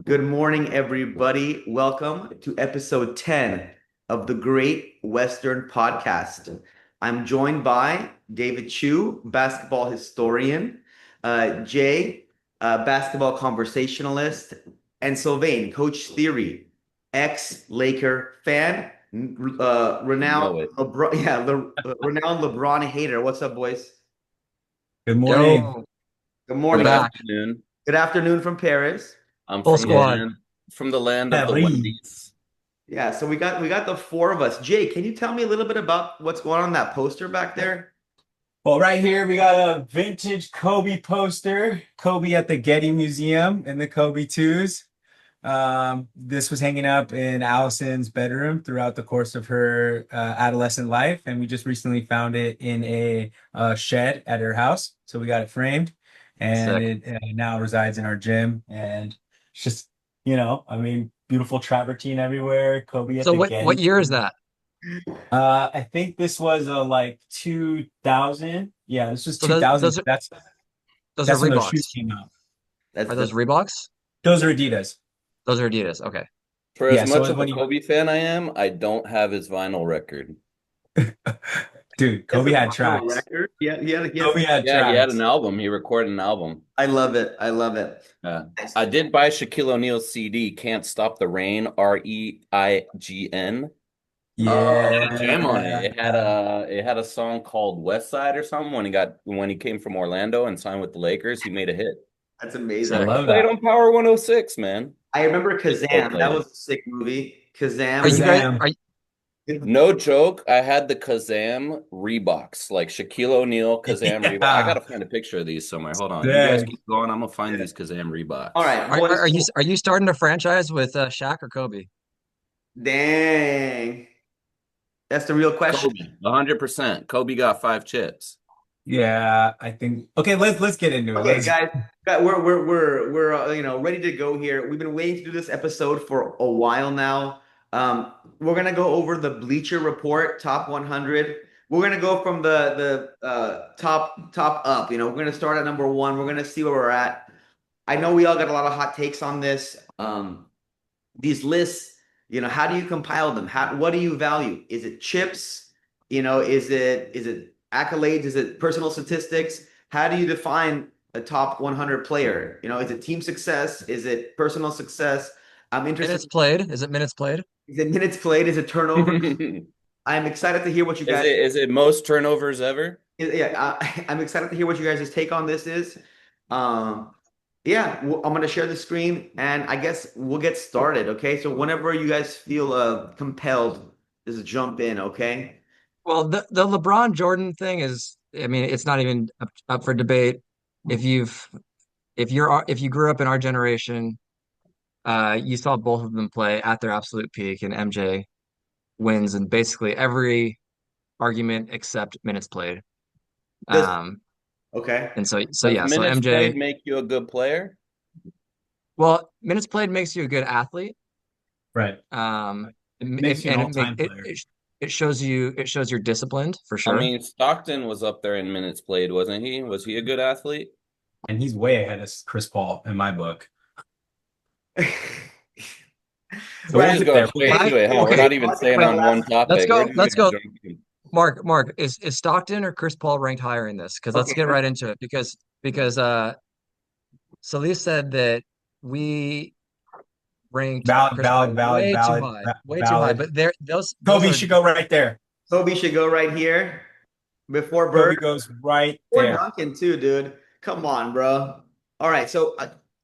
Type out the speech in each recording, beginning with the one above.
Good morning, everybody. Welcome to episode 10 of the Great Western Podcast. I'm joined by David Chu, basketball historian, Jay, basketball conversationalist, and Sylvain, Coach Theory, ex-Laker fan, Know renowned it. LeBron, renowned LeBron hater. What's up, boys? Good morning. Yo, Good we're morning. Good back. afternoon. Good afternoon from Paris. I'm Full from the Yeah. squad. land of the Paris. Wendy's. Yeah, so we got the four of us. Jay, can you tell me a little bit about what's going on in that poster back there? Well, right here we got a vintage Kobe poster. Kobe at the Getty Museum in the Kobe twos. This was hanging up in Allison's bedroom throughout the course of her adolescent life, and we just recently found it in a shed at her house. So we got it framed, and Sick. it now resides in our gym. And it's just, beautiful travertine everywhere. Kobe at So the what Getty. year is that? I think this was like 2000. Yeah, this was So those 2000. those are That's those are that's when those shoes Reeboks. came out. That's Are those the Reeboks? Those are Adidas. Those are Adidas. Okay. For as Yeah, so much of a when you Kobe fan I am, I don't have his vinyl record. dude, that's Kobe the had vinyl tracks. record. Yeah, yeah. Kobe had Yeah, he had an tracks. album. He recorded an album. I love it. I love it. I did buy Shaquille O'Neal's CD, Can't Stop the Rain, REIGN. It had a jam on it. Yeah. It had a song called West Side or something when he came from Orlando and signed with the Lakers, he made a hit. That's I amazing. Sick. love Played that. on Power 106, man. I remember Disco Kazam. That played was it. a sick movie. Are you Kazam. guys Kazam. are No joke. I had the Kazam Reeboks, like Shaquille O'Neal Kazam Reebok. I Yeah. gotta find a picture of these somewhere. Hold on. You guys Dang. keep going. I'm gonna find these Kazam All Reeboks. right, boys. are you starting a franchise with Shaq or Kobe? Dang. That's the real question. Kobe, 100%. Kobe got 5 chips. Yeah, I think okay, let's get into it. Okay, Let's guys, we're ready to go here. We've been waiting to do this episode for a while now. We're gonna go over the Bleacher Report top 100. We're gonna go from the top up. We're gonna start at number one. We're gonna see where we're at. I know we all got a lot of hot takes on this. These lists, how do you compile them? What do you value? Is it chips? Is it accolades? Is it personal statistics? How do you define a top 100 player? Is it team success? Is it personal success? I'm interested. Minutes played? Is it minutes played? Is it minutes played? Is it turnover? Is I'm excited to hear what you it guys. is it most turnovers ever? Yeah, I'm excited to hear what you guys' take on this is. Um, yeah, I'm gonna share the screen, and I guess we'll get started. Okay, so whenever you guys feel compelled, just jump in. Okay. Well, the LeBron Jordan thing is, I mean, it's not even up for debate. If you've if you grew up in our generation, you saw both of them play at their absolute peak, and MJ wins in basically every argument except minutes played. Does Um, okay. and so Does yeah, so minutes MJ, played make you a good player? well, minutes played makes you a good athlete. right. Makes you an And all-time player. it shows you're disciplined for I sure. mean, Stockton was up there in minutes played, wasn't he? Was he a good athlete? And he's way ahead of Chris Paul in my book. So We're we'll just get going there. straight into it, huh? We're Okay, not even staying on one let's topic. We're go. just Let's gonna go. jump in. Mark, is Stockton or Chris Paul ranked higher in this? Because let's Okay. get right into it. Because Solis said that we ranked Valid, Chris valid, Paul valid, valid, way too high. valid. But there, those Kobe are should go right there. Kobe should go right here before Kobe Bird goes right or there. Duncan too, dude. Come on, bro. All right, so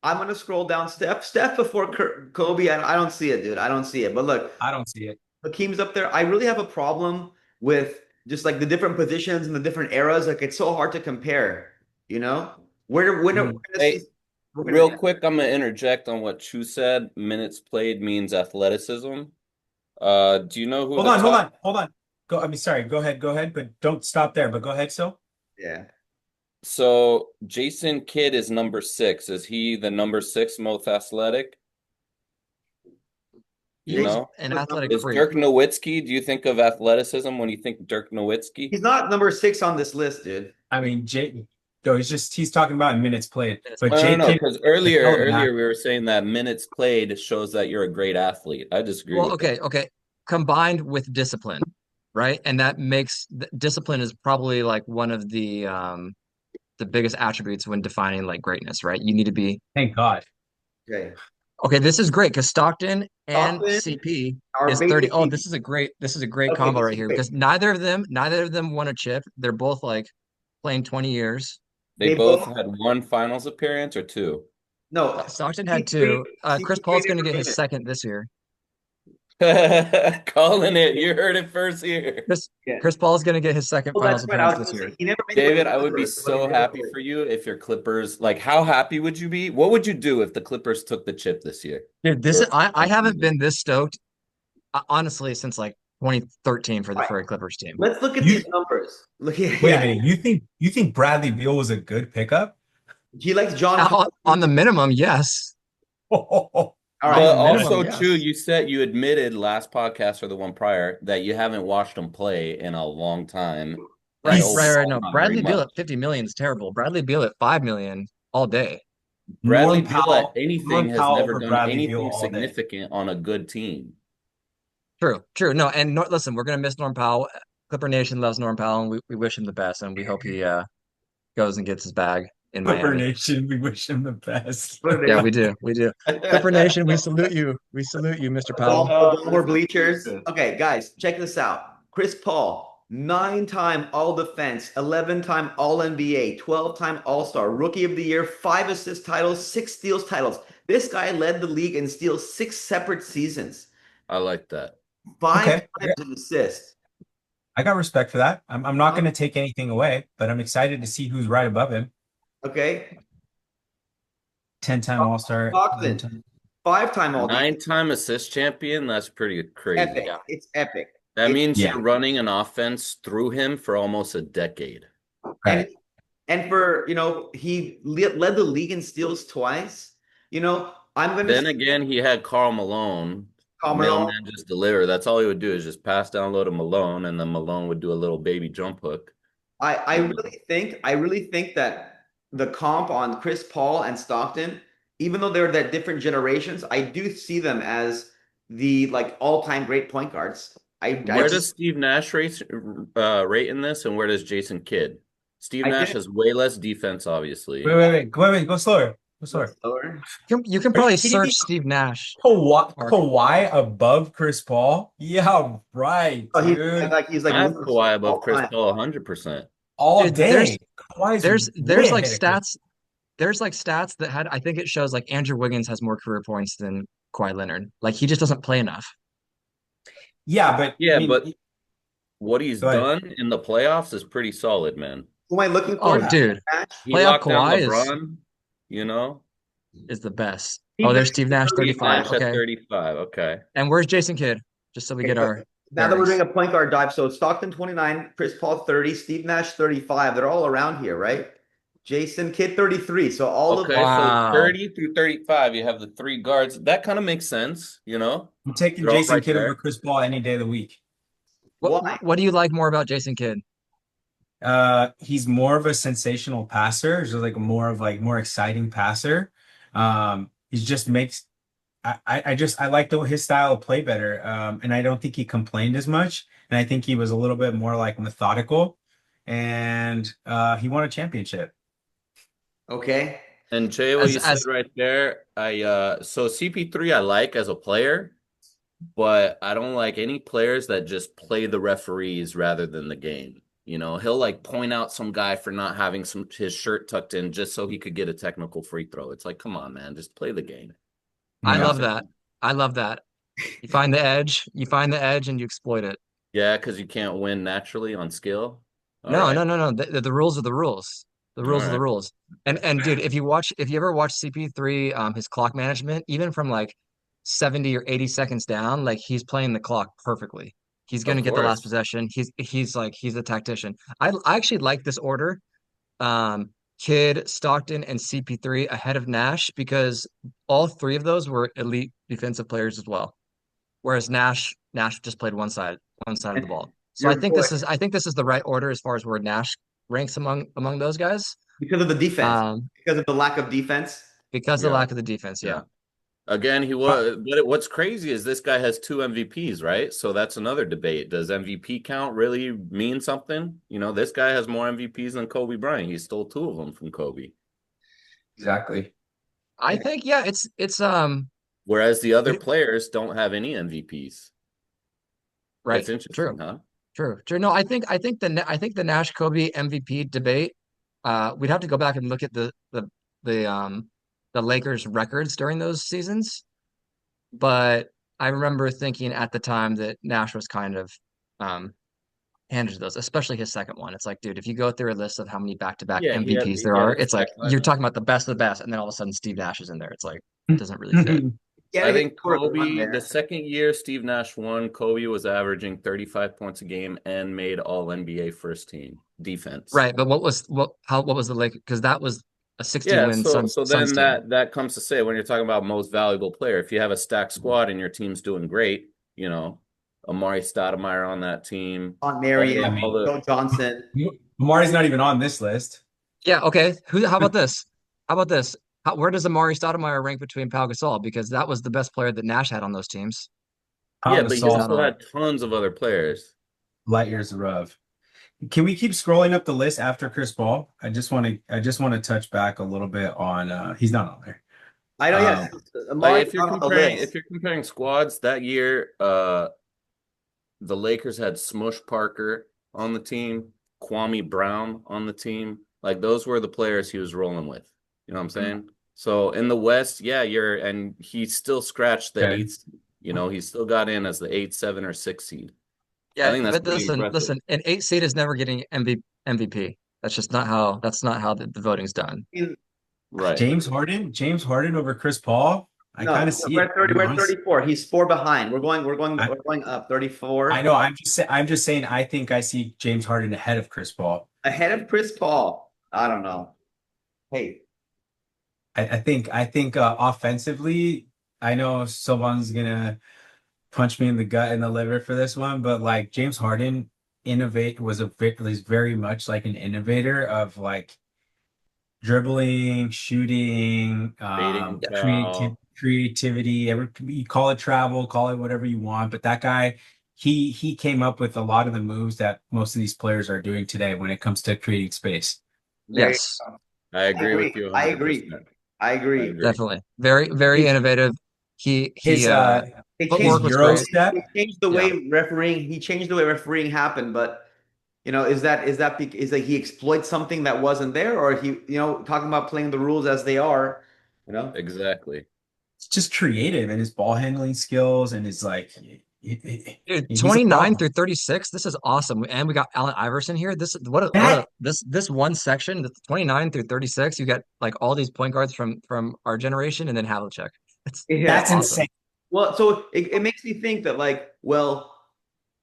I'm gonna scroll down Steph before Kobe. I don't see it, dude. I don't see it. But look, I don't see it. Hakeem's up there. I really have a problem with just like the different positions and the different eras. Like it's so hard to compare. You know, we're Mm. gonna Hey, see. We're real gonna. quick, I'm gonna interject on what Chu said. Minutes played means athleticism. Do you know who Hold the on, hold top? on, hold on. Sorry, go ahead, but don't stop there. But go ahead, so. Yeah. So Jason Kidd is number 6. Is he the number 6 most athletic? You he's know? an athletic Is freak. Dirk Nowitzki? Do you think of athleticism when you think Dirk Nowitzki? He's not number 6 on this list, dude. I mean, Jay. No, he's talking about minutes played. But No, no, Jake no. Kidd, Because hell of an earlier athlete. we were saying that minutes played shows that you're a great athlete. I disagree Well, with that. okay. Combined with discipline, right? And that makes discipline is probably like one of the biggest attributes when defining like greatness, right? You need to be Thank God. Okay. okay. This is great because Stockton and Stockton CP are is 30. Oh, basically this is a great okay. combo This right is here great. because neither of them won a chip. They're both like playing 20 years. They They both both had one finals appearance or two. no. Stockton had two. Chris CP3 Paul's going to never get made his it. second this year. Calling it. You heard it first here. Chris Yeah. Chris Paul's going to get his second Well, finals that's right. I appearance was this gonna year. say he never made it with David, the I would be Clippers. But he so did it happy for you if your Clippers, like, how happy would you be? What would you do if the Clippers took the chip this year? Dude, this Or is I haven't been this stoked honestly since like 2013 for the Right. for a Clippers team. Let's look at You these numbers. Look at wait a yeah. minute. You think Bradley Beal was a good pickup? He likes John Collins. On the minimum, yes. Oh, All On right. the But minimum, also, too, yes. you admitted last podcast or the one prior that you haven't watched them play in a long time. That's Right. Right. overall No, not very Bradley Beal much. at 50 million is terrible. Bradley Beal at 5 million all day. Bradley Beal at Norm anything has Powell never over done Bradley Beal anything all day. significant on a good team. True. No, and listen, we're gonna miss Norm Powell. Clipper Nation loves Norm Powell, and we wish him the best, and we hope he goes and gets his bag in Clipper Miami. Nation, we wish him the best. Yeah, we do. We do. Clipper Nation, we salute you. We salute you, Mr. Powell. Baltimore bleachers. Okay, guys, check this out. Chris Paul, 9-time All Defense, 11-time All NBA, 12-time All Star, Rookie of the Year, 5 assist titles, 6 steals titles. This guy led the league in steals 6 separate seasons. I like that. Five Okay, times an assist. I got respect for that. I'm not going to take anything away, but I'm excited to see who's right above him. Okay. 10-time All-Star. Stockton, 5-time All Defense. 9-time assist champion. That's pretty crazy. Epic. Yeah. It's epic. That means Yeah. you're running an offense through him for almost a decade. And and for he led the league in steals twice. I'm gonna Then again, he had Karl Malone. Carmelo. Mailman just deliver. That's all he would do is just pass down low to Malone, and then Malone would do a little baby jump hook. I really think that the comp on Chris Paul and Stockton, even though they're that different generations, I do see them as the like all-time great point guards. Where does Steve Nash rate in this, and where does Jason Kidd? Steve I Nash did- has way less defense, obviously. Wait. Go slower. Go slower. slower? You can probably kidding me? search Steve Nash. Kawhi above Chris Paul? Yeah, right, Oh, dude. he's like I have Luka's Kawhi above Chris all-time. Paul 100%. All Dude, day. Kawhi's There's way like ahead of Chris. stats. There's like stats that had I think it shows like Andrew Wiggins has more career points than Kawhi Leonard. Like he just doesn't play enough. Yeah, but Yeah, I mean, but what he's go ahead. done in the playoffs is pretty solid, man. Who am I looking Oh, for? dude, He playoff locked down Kawhi LeBron, you know? is the best. Steve Oh, there's Nash Steve Nash, is 35. Nash at Okay. 35. Okay. And where's Jason Kidd? Just so we get our Now that we're bearings. doing a point guard dive, so Stockton 29, Chris Paul 30, Steve Nash 35. They're all around here, right? Jason Kidd 33. So all Okay, of Wow. so 30 through 35, you have the three guards. That kind of makes sense, you know? I'm taking They're all Jason right Kidd there. over Chris Paul any day of the week. Why? What do you like more about Jason Kidd? He's more of a sensational passer, just like more exciting passer. He just makes I like his style of play better. And I don't think he complained as much. And I think he was a little bit more like methodical. And he won a championship. Okay. And Jay, what As- you said as- right there, so CP3 I like as a player, but I don't like any players that just play the referees rather than the game. You know, he'll like point out some guy for not having his shirt tucked in just so he could get a technical free throw. It's like, come on, man, just play the game. I Yeah. love that. I love that. You find the edge, and you exploit it. Yeah, because you can't win naturally on skill. All No, right. no. The rules are the rules. The rules All are the right. rules. And dude, if you ever watch CP3, his clock management, even from like 70 or 80 seconds down, like he's playing the clock perfectly. He's gonna Of get the last course. possession. He's a tactician. I actually like this order. Kidd, Stockton, and CP3 ahead of Nash because all three of those were elite defensive players as well. Whereas Nash just played one side of the ball. So Your boy- I think this is the right order as far as where Nash ranks among those guys. because of the defense, um, because of the lack of defense. because of the Yeah. lack of the defense. Yeah. Yeah. Again, he was. But what's crazy is this guy has two MVPs, right? So that's another debate. Does MVP count really mean something? You know, this guy has more MVPs than Kobe Bryant. He stole two of them from Kobe. Exactly. I think, yeah, it's Whereas the other it- players don't have any MVPs. It's right. interesting, True. huh? True. True. No, I think the Nash Kobe MVP debate, we'd have to go back and look at the Lakers records during those seasons. But I remember thinking at the time that Nash was kind of um handed to those, especially his second one. It's like, dude, if you go through a list of how many back-to-back Yeah, MVPs there he had are, a it's like stacked you're lineup. talking about the best of the best, and then all of a sudden Steve Nash is in there. It's like it doesn't really fit. Yeah, I his think sort of run Kobe, the there. second year Steve Nash won, Kobe was averaging 35 points a game and made all NBA first team defense. Right, but what was the Lakers? Because that was a 60 Yeah, win so Suns then team. that comes to say when you're talking about most valuable player, if you have a stacked squad and your team's doing great, you know, Amari Stoudemire on that team, Aunt all, I Marion, all mean, the Joe Johnson. Amari's not even on this list. Yeah, okay. How about this? How about this? Where does Amari Stoudemire rank between Pau Gasol? Because that was the best player that Nash had on those teams. yeah, Pau but he He's not Gasol, also on. had tons of other players. light years above. Can we keep scrolling up the list after Chris Paul? I just want to touch back a little bit on he's not on there. I know, yes. Um, Like Amari's not on the if list. you're comparing squads that year, the Lakers had Smush Parker on the team, Kwame Brown on the team. Like those were the players he was rolling with. You know what I'm saying? So in the West, yeah, and he still scratched the okay. eighth. You know, he still got in as the 8, 7, or 6 seed. I Yeah, think that's but pretty listen, impressive. listen. An 8 seed is never getting MVP. That's just not how. That's not how the voting's done. I mean, Right. James Harden over Chris Paul. I kind of no, see we're it. at 30, we're at 34. He's four behind. I, We're going up I 34. know. I'm just saying. I think I see James Harden ahead of Chris Paul. Ahead of Chris Paul. I don't know. Hey, I think offensively, I know someone's gonna punch me in the gut and the liver for this one, but like James Harden is very much like an innovator of like dribbling, shooting, Fading creative foul. creativity. You call it travel, call it whatever you want, but that guy, he came up with a lot of the moves that most of these players are doing today when it comes to creating space. there you Yes, go. I I agree with agree. you I agree. 100%. I I agree. agree. definitely. Very, very His innovative. He his he uh They his footwork changed was Euro great. step. he changed the Yeah. way refereeing. He changed the way refereeing happened, but is that he exploits something that wasn't there, or he talking about playing the rules as they are, you know? Exactly. It's just creative and his ball handling skills and his like Dude, he's a 29 problem. through 36. This is awesome. And we got Allen Iverson here. This That this one section, the 29 through 36, you got like all these point guards from our generation and then Havlicek. It's Yeah. that's insane. awesome. Well, so it makes me think that like, well,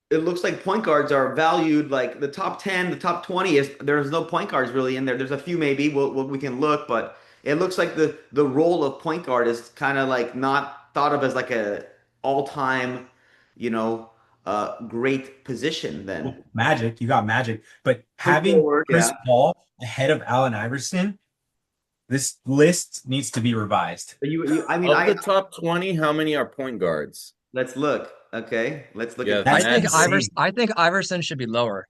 it looks like point guards are valued like the top 10, the top 20 is there's no point guards really in there. There's a few maybe we can look, but it looks like the role of point guard is kind of like not thought of as like a all-time, you know, great position then. Magic, you got Magic, but Point having forward, Chris yeah. Paul ahead of Allen Iverson, this list needs to be revised. But I mean, Of the top 20, how many are point guards? let's look. Okay, let's look You at have That's Magic. insane. I think Iverson should be lower.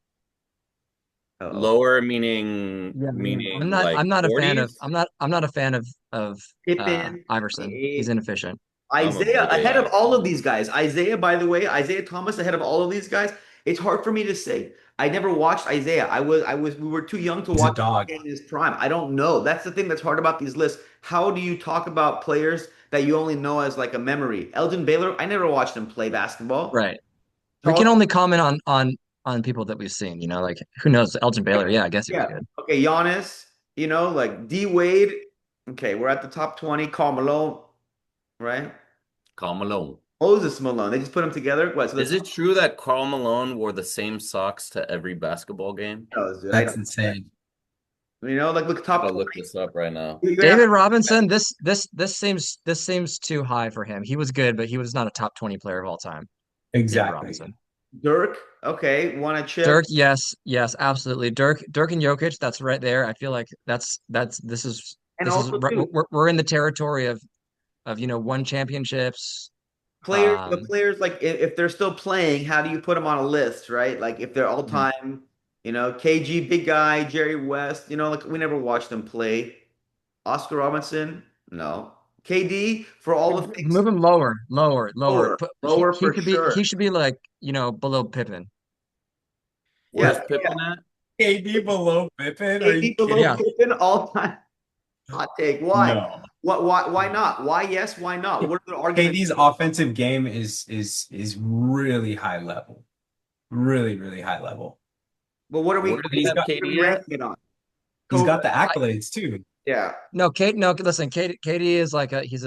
oh Lower Yeah, yeah. meaning like I'm 40s? not a fan of Pippen, Iverson. He's 28. inefficient. I'm a Isaiah big ahead of all of Iverson. these guys. Isaiah, by the way, Isaiah Thomas ahead of all of these guys. It's hard for me to say. I never watched Isaiah. We were too young to He's a watch dog. in his prime. I don't know. That's the thing that's hard about these lists. How do you talk about players that you only know as like a memory? Elgin Baylor, I never watched him play basketball. Right. We Charles, can only comment on people that we've seen, like who knows? Elgin Baylor, yeah, I guess he was yeah. good. Okay, Giannis, like D Wade. Okay, we're at the top 20. Karl Malone, right? Karl Malone. Moses Malone. They just put them together. What? So the Is top it true that Karl Malone wore the same socks to every basketball game? knows, dude. I That's don't. insane. Like look I top gotta 20. look this up right now. You're gonna have David Robinson, this seems too high for him. He was good, but he was not a top 20 player of all time. David Exactly. Robinson. Dirk, okay, won a chip. Dirk, yes, yes, absolutely. Dirk and Jokic, that's right there. I feel like this is And also too, we're in the territory of won championships. the Um, players like if they're still playing, how do you put them on a list, right? Like if they're all mhm. time, KG, big guy, Jerry West, like we never watched them play. Oscar Robinson, no. KD for all the things Move him lower, lower, lower. lower, lower for He sure. should be like, below Pippen. Where's Yeah, Pippen at? KD below Pippen? Are you KD below kidding? Yeah. Pippen all time. Hot take. Why? No. What? Why not? Why yes? Why not? What are the arguments? KD's offensive game is really high level. Really, really high level. But what are we? Where What do are you He's have got we KD at? ranking it on? he's Kobe. got the accolades too. Yeah. No, listen, KD is like he's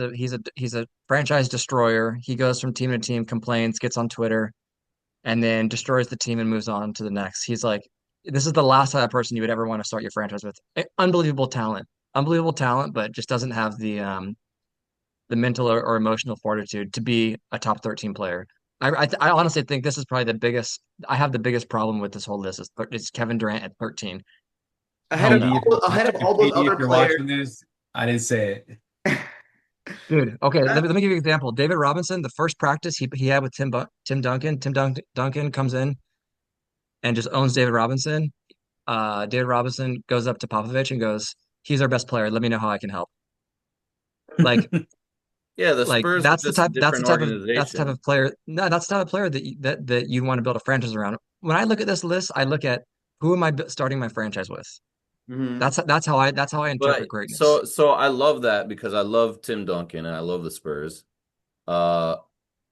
a franchise destroyer. He goes from team to team, complains, gets on Twitter, and then destroys the team and moves on to the next. He's like, this is the last type of person you would ever want to start your franchise with. Unbelievable talent, but just doesn't have the mental or emotional fortitude to be a top 13 player. I honestly think this is probably the biggest. I have the biggest problem with this whole list is Kevin Durant at 13. Hell no. Ahead of all those KD, if other you're players. watching this, I didn't say it. Dude, okay, let me give you an example. David Robinson, the first practice he had with Tim Duncan, Duncan comes in and just owns David Robinson. David Robinson goes up to Popovich and goes, "He's our best player. Let me know how I can help." Like, Yeah, the like Spurs are just a different that's the type organization. of player. No, that's the type of player that you want to build a franchise around. When I look at this list, I look at who am I starting my franchise with. Mhm. That's how I But interpret greatness. so I love that because I love Tim Duncan and I love the Spurs. Uh,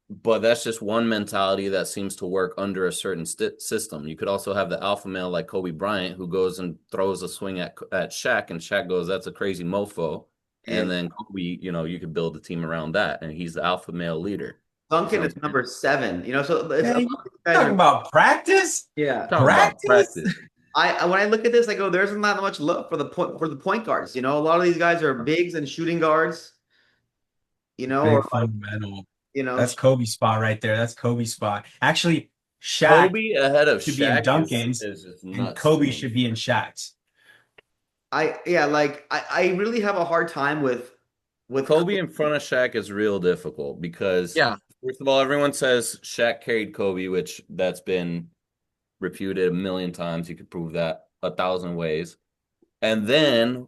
but that's just one mentality that seems to work under a certain system. You could also have the alpha male like Kobe Bryant who goes and throws a swing at Shaq, and Shaq goes, "That's a crazy mofo." And And then Kobe, you could build a team around that, and he's the alpha male leader. You see Duncan what is I'm saying? number 7. So it's a lot Hey, of you these guys talking are. about practice? Yeah. Talking about Practice? practice. When I look at this, I go, there's not much love for the point guards. A lot of these guys are bigs and shooting guards. Or Big like fundamental. you know, That's Kobe's spot right there. That's Kobe's spot. Actually, Shaq Kobe ahead of should be in Shaq Duncan's, is just and nuts to Kobe me. should be in Shaq's. I really have a hard time with Kobe in front of Shaq is real difficult because Yeah, first of all, everyone says Shaq carried Kobe, which that's been refuted a million times. You could prove that 1,000 ways. And then,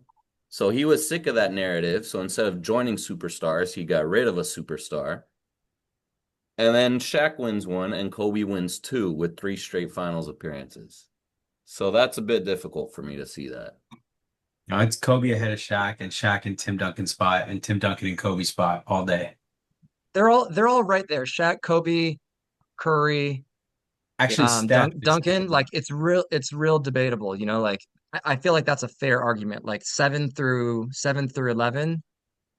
so he was sick of that narrative. So instead of joining superstars, he got rid of a superstar. And then Shaq wins one and Kobe wins two with three straight finals appearances. So that's a bit difficult for me to see that. No, it's Kobe ahead of Shaq and Shaq and Tim Duncan spot and Tim Duncan and Kobe spot all day. they're all right there. Shaq, Kobe, Curry, Actually, Steph is Duncan. Like it's real debatable. Like I feel like that's a fair argument. Like 7 through 11.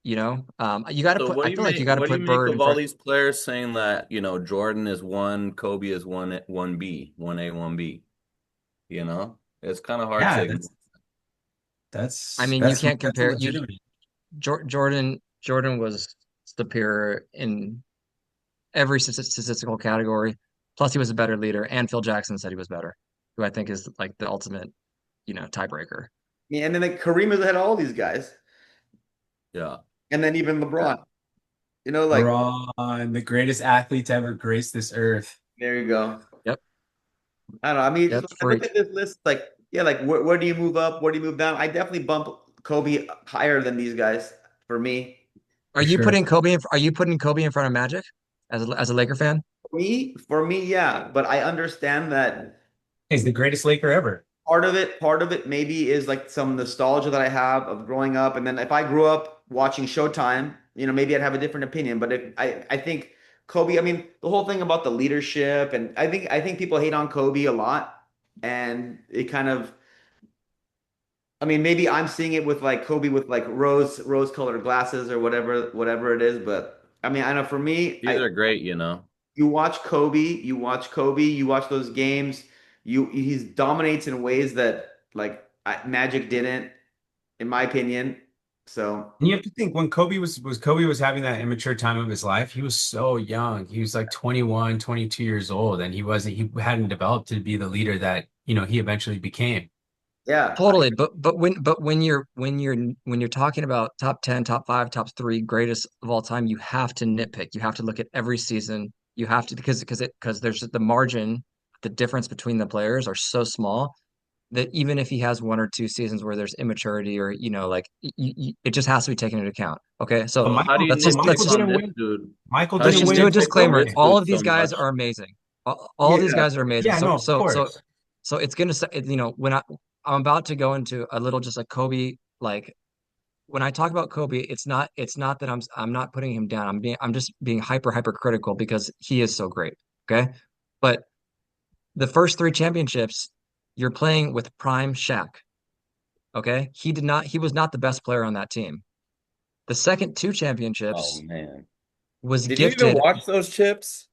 You got to So put. I feel like you got to what do you put make Bird of in all front. these players saying that, Jordan is one, Kobe is one B, one A, one B, It's kind of hard to yeah, ignore. I mean, you can't that's compare. legitimate. Jordan was superior in every statistical category. Plus, he was a better leader, and Phil Jackson said he was better, who I think is like the ultimate, tiebreaker. and then like Kareem is ahead of all these guys, Yeah. and then even Yeah. LeBron. Like LeBron, the greatest athlete to ever grace this earth. there you go. Yep. I don't know. I mean, just Yep. when I look Freak. at this list, like yeah, like where do you move up? Where do you move down? I definitely bump Kobe higher than these guys for me. For sure. Are you putting Kobe in front of Magic as a Laker fan? For me, yeah. But I understand that He's the greatest Laker ever. part of it maybe is like some nostalgia that I have of growing up. And then if I grew up watching Showtime, maybe I'd have a different opinion. But if I think Kobe, I mean, the whole thing about the leadership, and I think people hate on Kobe a lot, and it kind of, I mean, maybe I'm seeing it with like Kobe with like rose colored glasses or whatever it is. But I mean, I know for me, These are great. you watch those games, he dominates in ways that like Magic didn't, in my opinion. So And you have to think when Kobe was having that immature time of his life, he was so young. He was like 21, 22 years old, and he hadn't developed to be the leader that, he eventually became. yeah, Totally, but when you're talking about top 10, top 5, top 3 greatest of all time, you have to nitpick. You have to look at every season. You have to because there's the margin, the difference between the players are so small that even if he has one or two seasons where there's immaturity or like it just has to be taken into account. Okay, But so So how do you let's nitpick just on Didn't this win. dude? Michael How do let's didn't you just win do a nitpick on disclaimer. this championship. All dude of so these guys much? are amazing. All of these yeah. guys are amazing. Yeah, So no, of so so course. so it's gonna say, when I'm about to go into a little just like Kobe, like when I talk about Kobe, it's not that I'm not putting him down. I'm just being hyper critical because he is so great. Okay. But the first three championships, you're playing with prime Shaq. Okay. He was not the best player on that team. The second two Oh championships man. was Did you even gifted. watch those chips?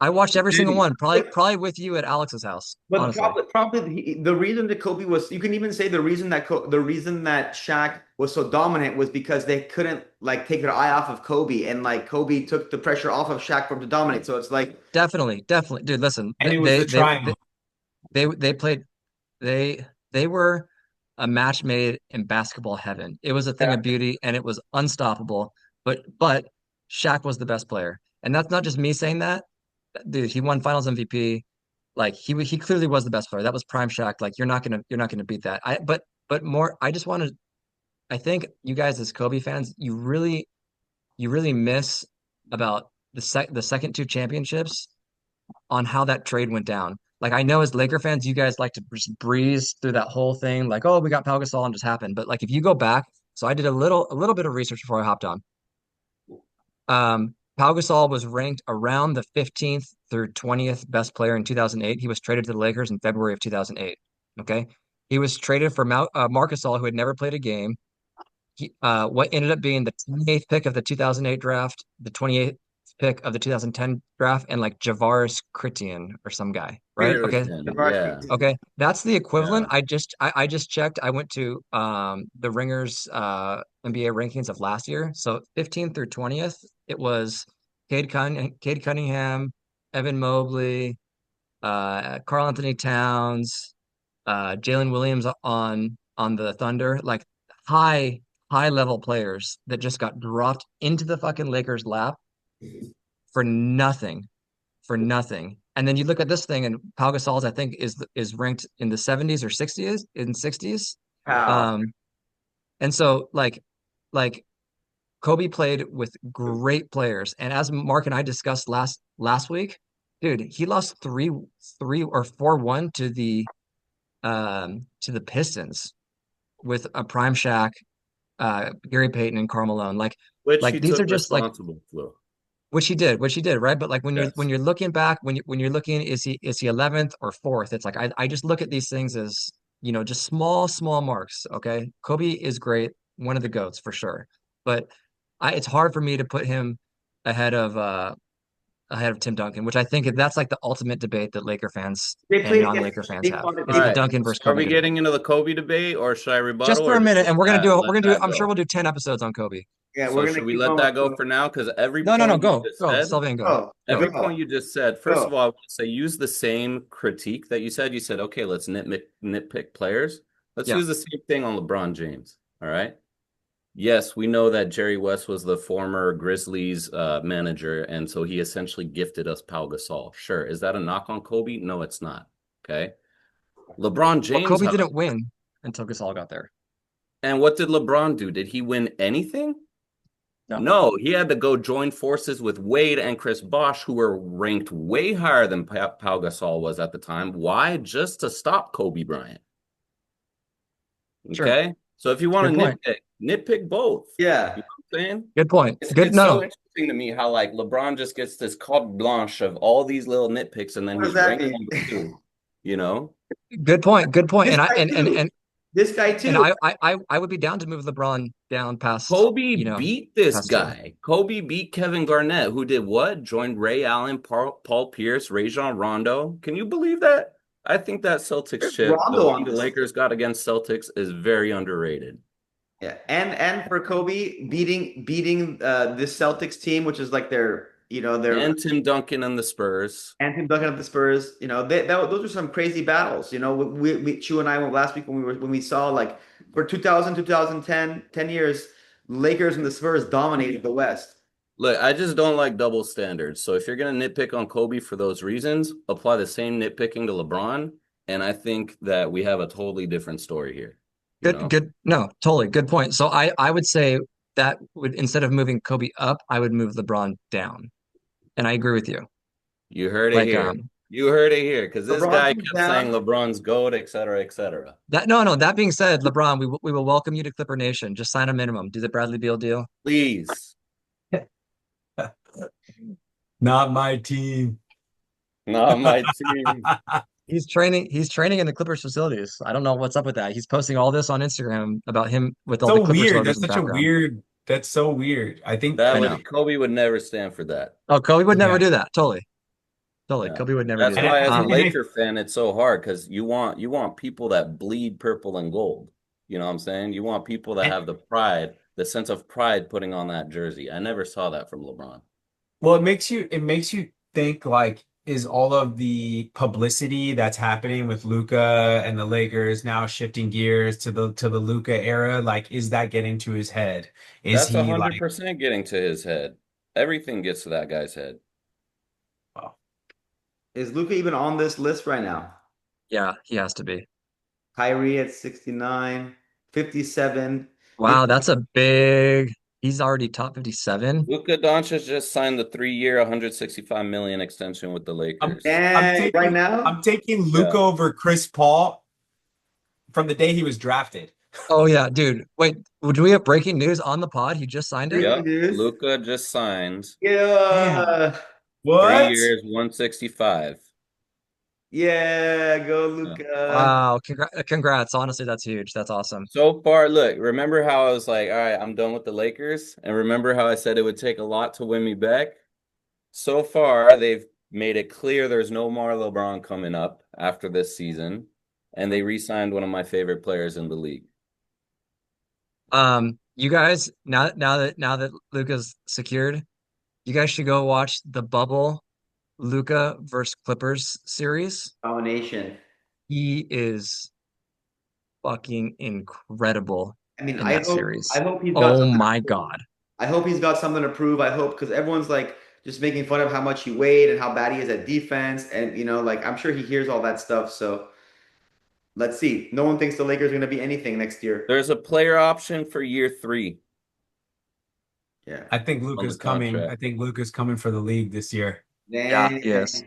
I watched every single Didn't. one, probably with you at Alex's house, But honestly. probably the reason that Kobe was, you can even say the reason that Shaq was so dominant was because they couldn't like take their eye off of Kobe, and like Kobe took the pressure off of Shaq from to dominate. So it's like, Definitely. Dude, listen, And it was the triangle. they played they they were a match made in basketball heaven. It was a thing yeah, of beauty and it was unstoppable. But Shaq was the best player. And that's not just me saying that. Dude, he won Finals MVP. Like he clearly was the best player. That was prime Shaq. Like you're not gonna beat that. But more I just want to I think you guys as Kobe fans, you really miss about the second two championships on how that trade went down. Like I know as Laker fans, you guys like to just breeze through that whole thing, like, oh, we got Pau Gasol and just happened. But like if you go back, so I did a little bit of research before I hopped on. Pau Gasol was ranked around the 15th through 20th best player in 2008. He was traded to the Lakers in February of 2008. Okay. He was traded for Marc Gasol, who had never played a game. What ended up being the 28th pick of the 2008 draft, the 28th pick of the 2010 draft, and like Javaris Chrétien or some guy, right? Okay. Peterson, yeah. Okay. That's the equivalent. Yeah. I just checked. I went to the Ringers NBA rankings of last year. So 15th through 20th, it was Cade Cunningham, Evan Mobley, Karl Anthony Towns, Jalen Williams on the Thunder, like high high level players that just got dropped into the fucking Lakers lap for nothing, for nothing. And then you look at this thing, and Pau Gasol's I think is ranked in the 70s or 60s. wow. Um, and so like Kobe played with great players, and as Mark and I discussed last week, dude, he lost 3-4-1 to the Pistons with a prime Shaq, Gary Payton, and Karl Malone. Which Like he these are took just like responsible for. which he did, right? But like when Yes. you're looking back, when you're looking, is he 11th or fourth? It's like I just look at these things as just small marks. Okay, Kobe is great, one of the goats for sure, but it's hard for me to put him ahead of uh ahead of Tim Duncan, which I think that's like the ultimate debate that Laker fans They and played non-Laker against fans they have. fought All It's the they right. Duncan So versus are Kobe we debate. getting into the Kobe debate, or should I rebuttal, Just for or a just minute, and we're gonna do let we're gonna do that I'm sure go? we'll do 10 episodes on Kobe. yeah, So we're should gonna we keep let going that go with for now? Because every No, point you go just go, said, Sylvain, go go, every go. go, point you just said, first go. of all, I want to say use the same critique that you said. You said, okay, let's nitpick players. Let's Yeah. use the same thing on LeBron James. All right. Yes, we know that Jerry West was the former Grizzlies manager, and so he essentially gifted us Pau Gasol. Sure. Is that a knock on Kobe? No, it's not. Okay. LeBron Well, James, Kobe however, didn't win until Gasol got there. and what did LeBron do? Did he win anything? No, No, he had to go join forces with Wade and Chris Bosh, who were ranked way higher than Pau Gasol was at the time. Why? Just to stop Kobe Bryant. sure. Okay. So if you want Good to point. nitpick both. Yeah, You know what I'm saying? Good point. Good. It's No, so no. interesting to me how like LeBron just gets this carte blanche of all these little nitpicks and then what does he's that ranked mean? number two, you know? Good point. Good point. This And I guy and and too. and This guy and too. I would be down to move LeBron down Kobe beat this past two. guy. Kobe beat Kevin Garnett, who did what? Joined Ray Allen, Paul Pierce, Rajon Rondo. Can you believe that? I think that Celtics There's chip, the Rondo one on the this. Lakers got against Celtics, is very underrated. Yeah, and for Kobe beating this Celtics team, which is like their And Tim Duncan and the Spurs. and him dunking up the Spurs. Those are some crazy battles. Chu and I went last week when we saw like for 2000, 2010, 10 years, Lakers and the Spurs dominated the West. Look, I just don't like double standards. So if you're gonna nitpick on Kobe for those reasons, apply the same nitpicking to LeBron, and I think that we have a totally different story here. You Good, know, good. No, totally good point. So I would say that would instead of moving Kobe up, I would move LeBron down. And I agree with you. you heard it Like here. You heard it here, because this LeBron guy comes kept saying down. LeBron's GOAT, et cetera, et cetera. that no, no, that being said, LeBron, we will welcome you to Clipper Nation. Just sign a minimum. Do the Bradley Beal deal. Please, Not my team. not my team. He's training in the Clippers facilities. I don't know what's up with that. He's posting all this on Instagram about him with all the So Clippers weird. logos That's in the such a background. weird. That's so weird. I think. That I know. would Kobe would never stand for that. Oh, Kobe would never Yeah. do that. Totally. Totally. Yeah. Kobe would never do That's And that. why as a and I Laker fan, it's so hard because you want people that bleed purple and gold. You know what I'm saying? You want people that and, have the pride, the sense of pride putting on that jersey. I never saw that from LeBron. well, it makes you think like is all of the publicity that's happening with Luca and the Lakers now shifting gears to the Luca era, like is that getting to his head? Is That's he like 100% getting to his head. Everything gets to that guy's head. oh, Is Luka even on this list right now? Yeah, he has to be. Kyrie at 69, 57. If Wow, that's a big. He's already top 57. Luka Doncic just signed the 3-year, 165 million extension with the I'm Lakers. I'm and right taking now, I'm taking Luca Yeah. over Chris Paul from the day he was drafted. Oh yeah, dude. Wait, do we have breaking news on the pod? He just signed it? breaking Yep. news. Luka just signed Damn. Yeah, three What? years, 165. yeah, go Yeah. Luka. Wow, congrats. Honestly, that's huge. That's awesome. So far, look, remember how I was like, all right, I'm done with the Lakers? And remember how I said it would take a lot to win me back? So far, they've made it clear there's no more LeBron coming up after this season. And they re-signed one of my favorite players in the league. You guys, now that Luca's secured, you guys should go watch the Bubble Luca versus Clippers series. Domination. He is fucking incredible I mean, in I that hope I series. hope he's got Oh something to my prove. God. I hope he's got something to prove. I hope because everyone's like just making fun of how much he weighed and how bad he is at defense, and like I'm sure he hears all that stuff. So let's see. No one thinks the Lakers are going to be anything next year. There's a player option for year 3 Yeah. I think on the Luca's coming. I contract. think Luca's coming for the league this year. Yeah, Dang. he is.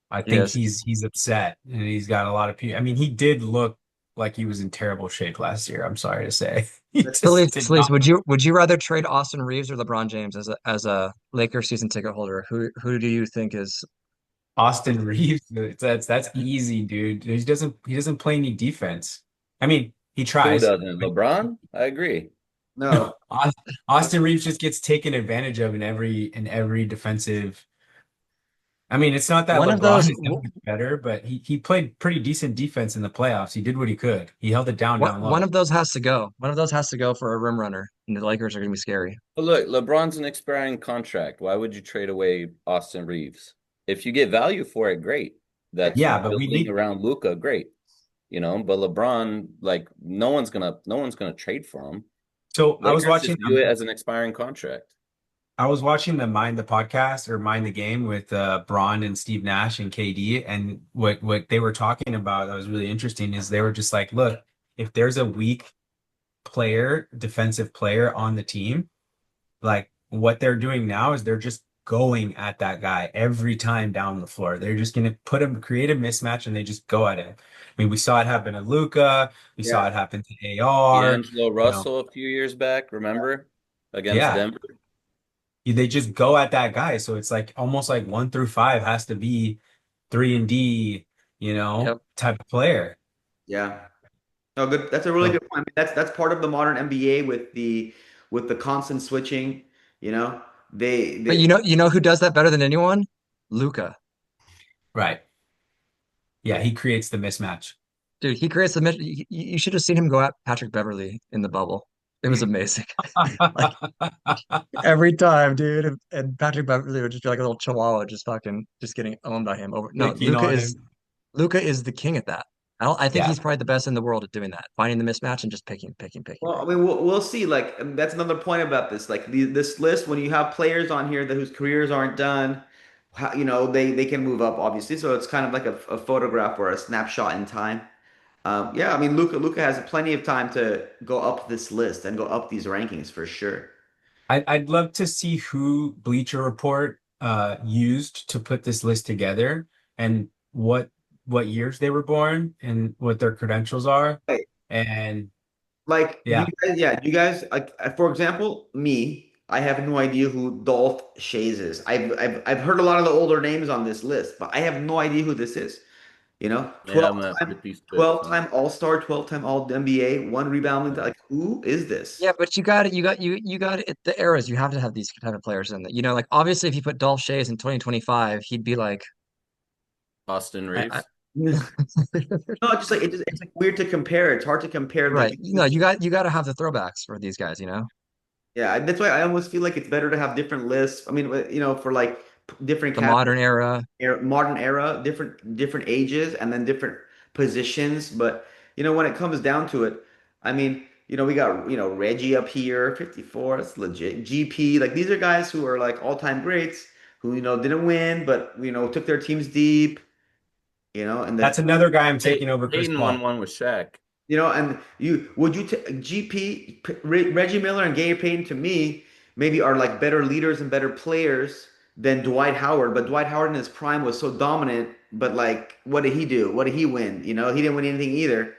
I He think is. he's upset and he's got a lot of people. I mean, he did look like he was in terrible shape last year. I'm sorry to say. He just did Sleaze, not. would you rather trade Austin Reeves or LeBron James as a Lakers season ticket holder? Who do you think is Austin Reeves, that's easy, dude. He doesn't play any defense. I mean, he Who tries. doesn't? LeBron? I agree. No. Aus- Austin Reeves just gets taken advantage of in every defensive. I mean, it's not that one of LeBron those is that much better, but he played pretty decent defense in the playoffs. He did what he could. He held it down what down one low. of those has to go. One of those has to go for a rim runner, and the Lakers are going to be scary. But look, LeBron's an expiring contract. Why would you trade away Austin Reeves? If you get value for it, great. That's Yeah, but we building need. around Luca, great. But LeBron, like no one's gonna trade for him. So I was Lakers watching just view it as an expiring contract. the Mind the podcast or Mind the Game with Braun and Steve Nash and KD, and what they were talking about that was really interesting is they were just like, look, if there's a weak player, defensive player on the team, like what they're doing now is they're just going at that guy every time down the floor. They're just gonna create a mismatch, and they just go at it. I mean, we saw it happen to Luca, we saw Yeah. it happen to AR, D'Angelo you know, Russell a few years back, remember? Against yeah. Denver. They just go at that guy. So it's like almost like 1 through 5 has to be 3 and D, Yep. type of player. Yeah. No, good. That's a really So good point. I mean, that's part of the modern NBA with the constant switching. You know, they But they you know who does that better than anyone? Luca. right. Yeah, he creates the mismatch. Dude, he creates the you should have seen him go at Patrick Beverly in the bubble. It was amazing. Like every time, dude. And Patrick Beverly would just be like a little chihuahua, just fucking, just getting owned by him over. No, Clicking on him. Luca is the king at that. I think Yeah. he's probably the best in the world at doing that, finding the mismatch and just picking, picking, picking, Well, I picking. mean, we'll see. Like, that's another point about this. Like, this list, when you have players on here that whose careers aren't done, how, they can move up, obviously. So it's kind of like a photograph or a snapshot in time. Yeah, I mean, Luca has plenty of time to go up this list and go up these rankings for sure. I'd love to see who Bleacher Report used to put this list together and what years they were born and what their credentials are. Right. And Like, yeah, do you guys like, for example, me, I have no idea who Dolph Schayes is. I've heard a lot of the older names on this list, but I have no idea who this is. Yeah, 12 I'm at time 50 splits. 12 time All-Star, 12 time All NBA, one rebounding. Yeah. Like, who is this? Yeah, but you got it. The eras, you have to have these type of players in it. Like obviously, if you put Dolph Schayes in 2025, he'd be like, Austin I Reeves. No, it's just like it's like weird to compare. It's hard to compare right. like You got to have the throwbacks for these guys. yeah, that's why I almost feel like it's better to have different lists. I mean, for like different The modern era. modern era, different ages, and then different positions. But when it comes down to it, I mean, we got Reggie up here, 54. It's legit. GP, like these are guys who are like all-time greats who didn't win, but took their teams deep. And that's the another guy I'm taking over Chris Hayden won Paul. one with Shaq. and would you GP Reggie Miller and Gary Payton to me maybe are like better leaders and better players than Dwight Howard, but Dwight Howard in his prime was so dominant. But like, what did he do? What did he win? He didn't win anything either.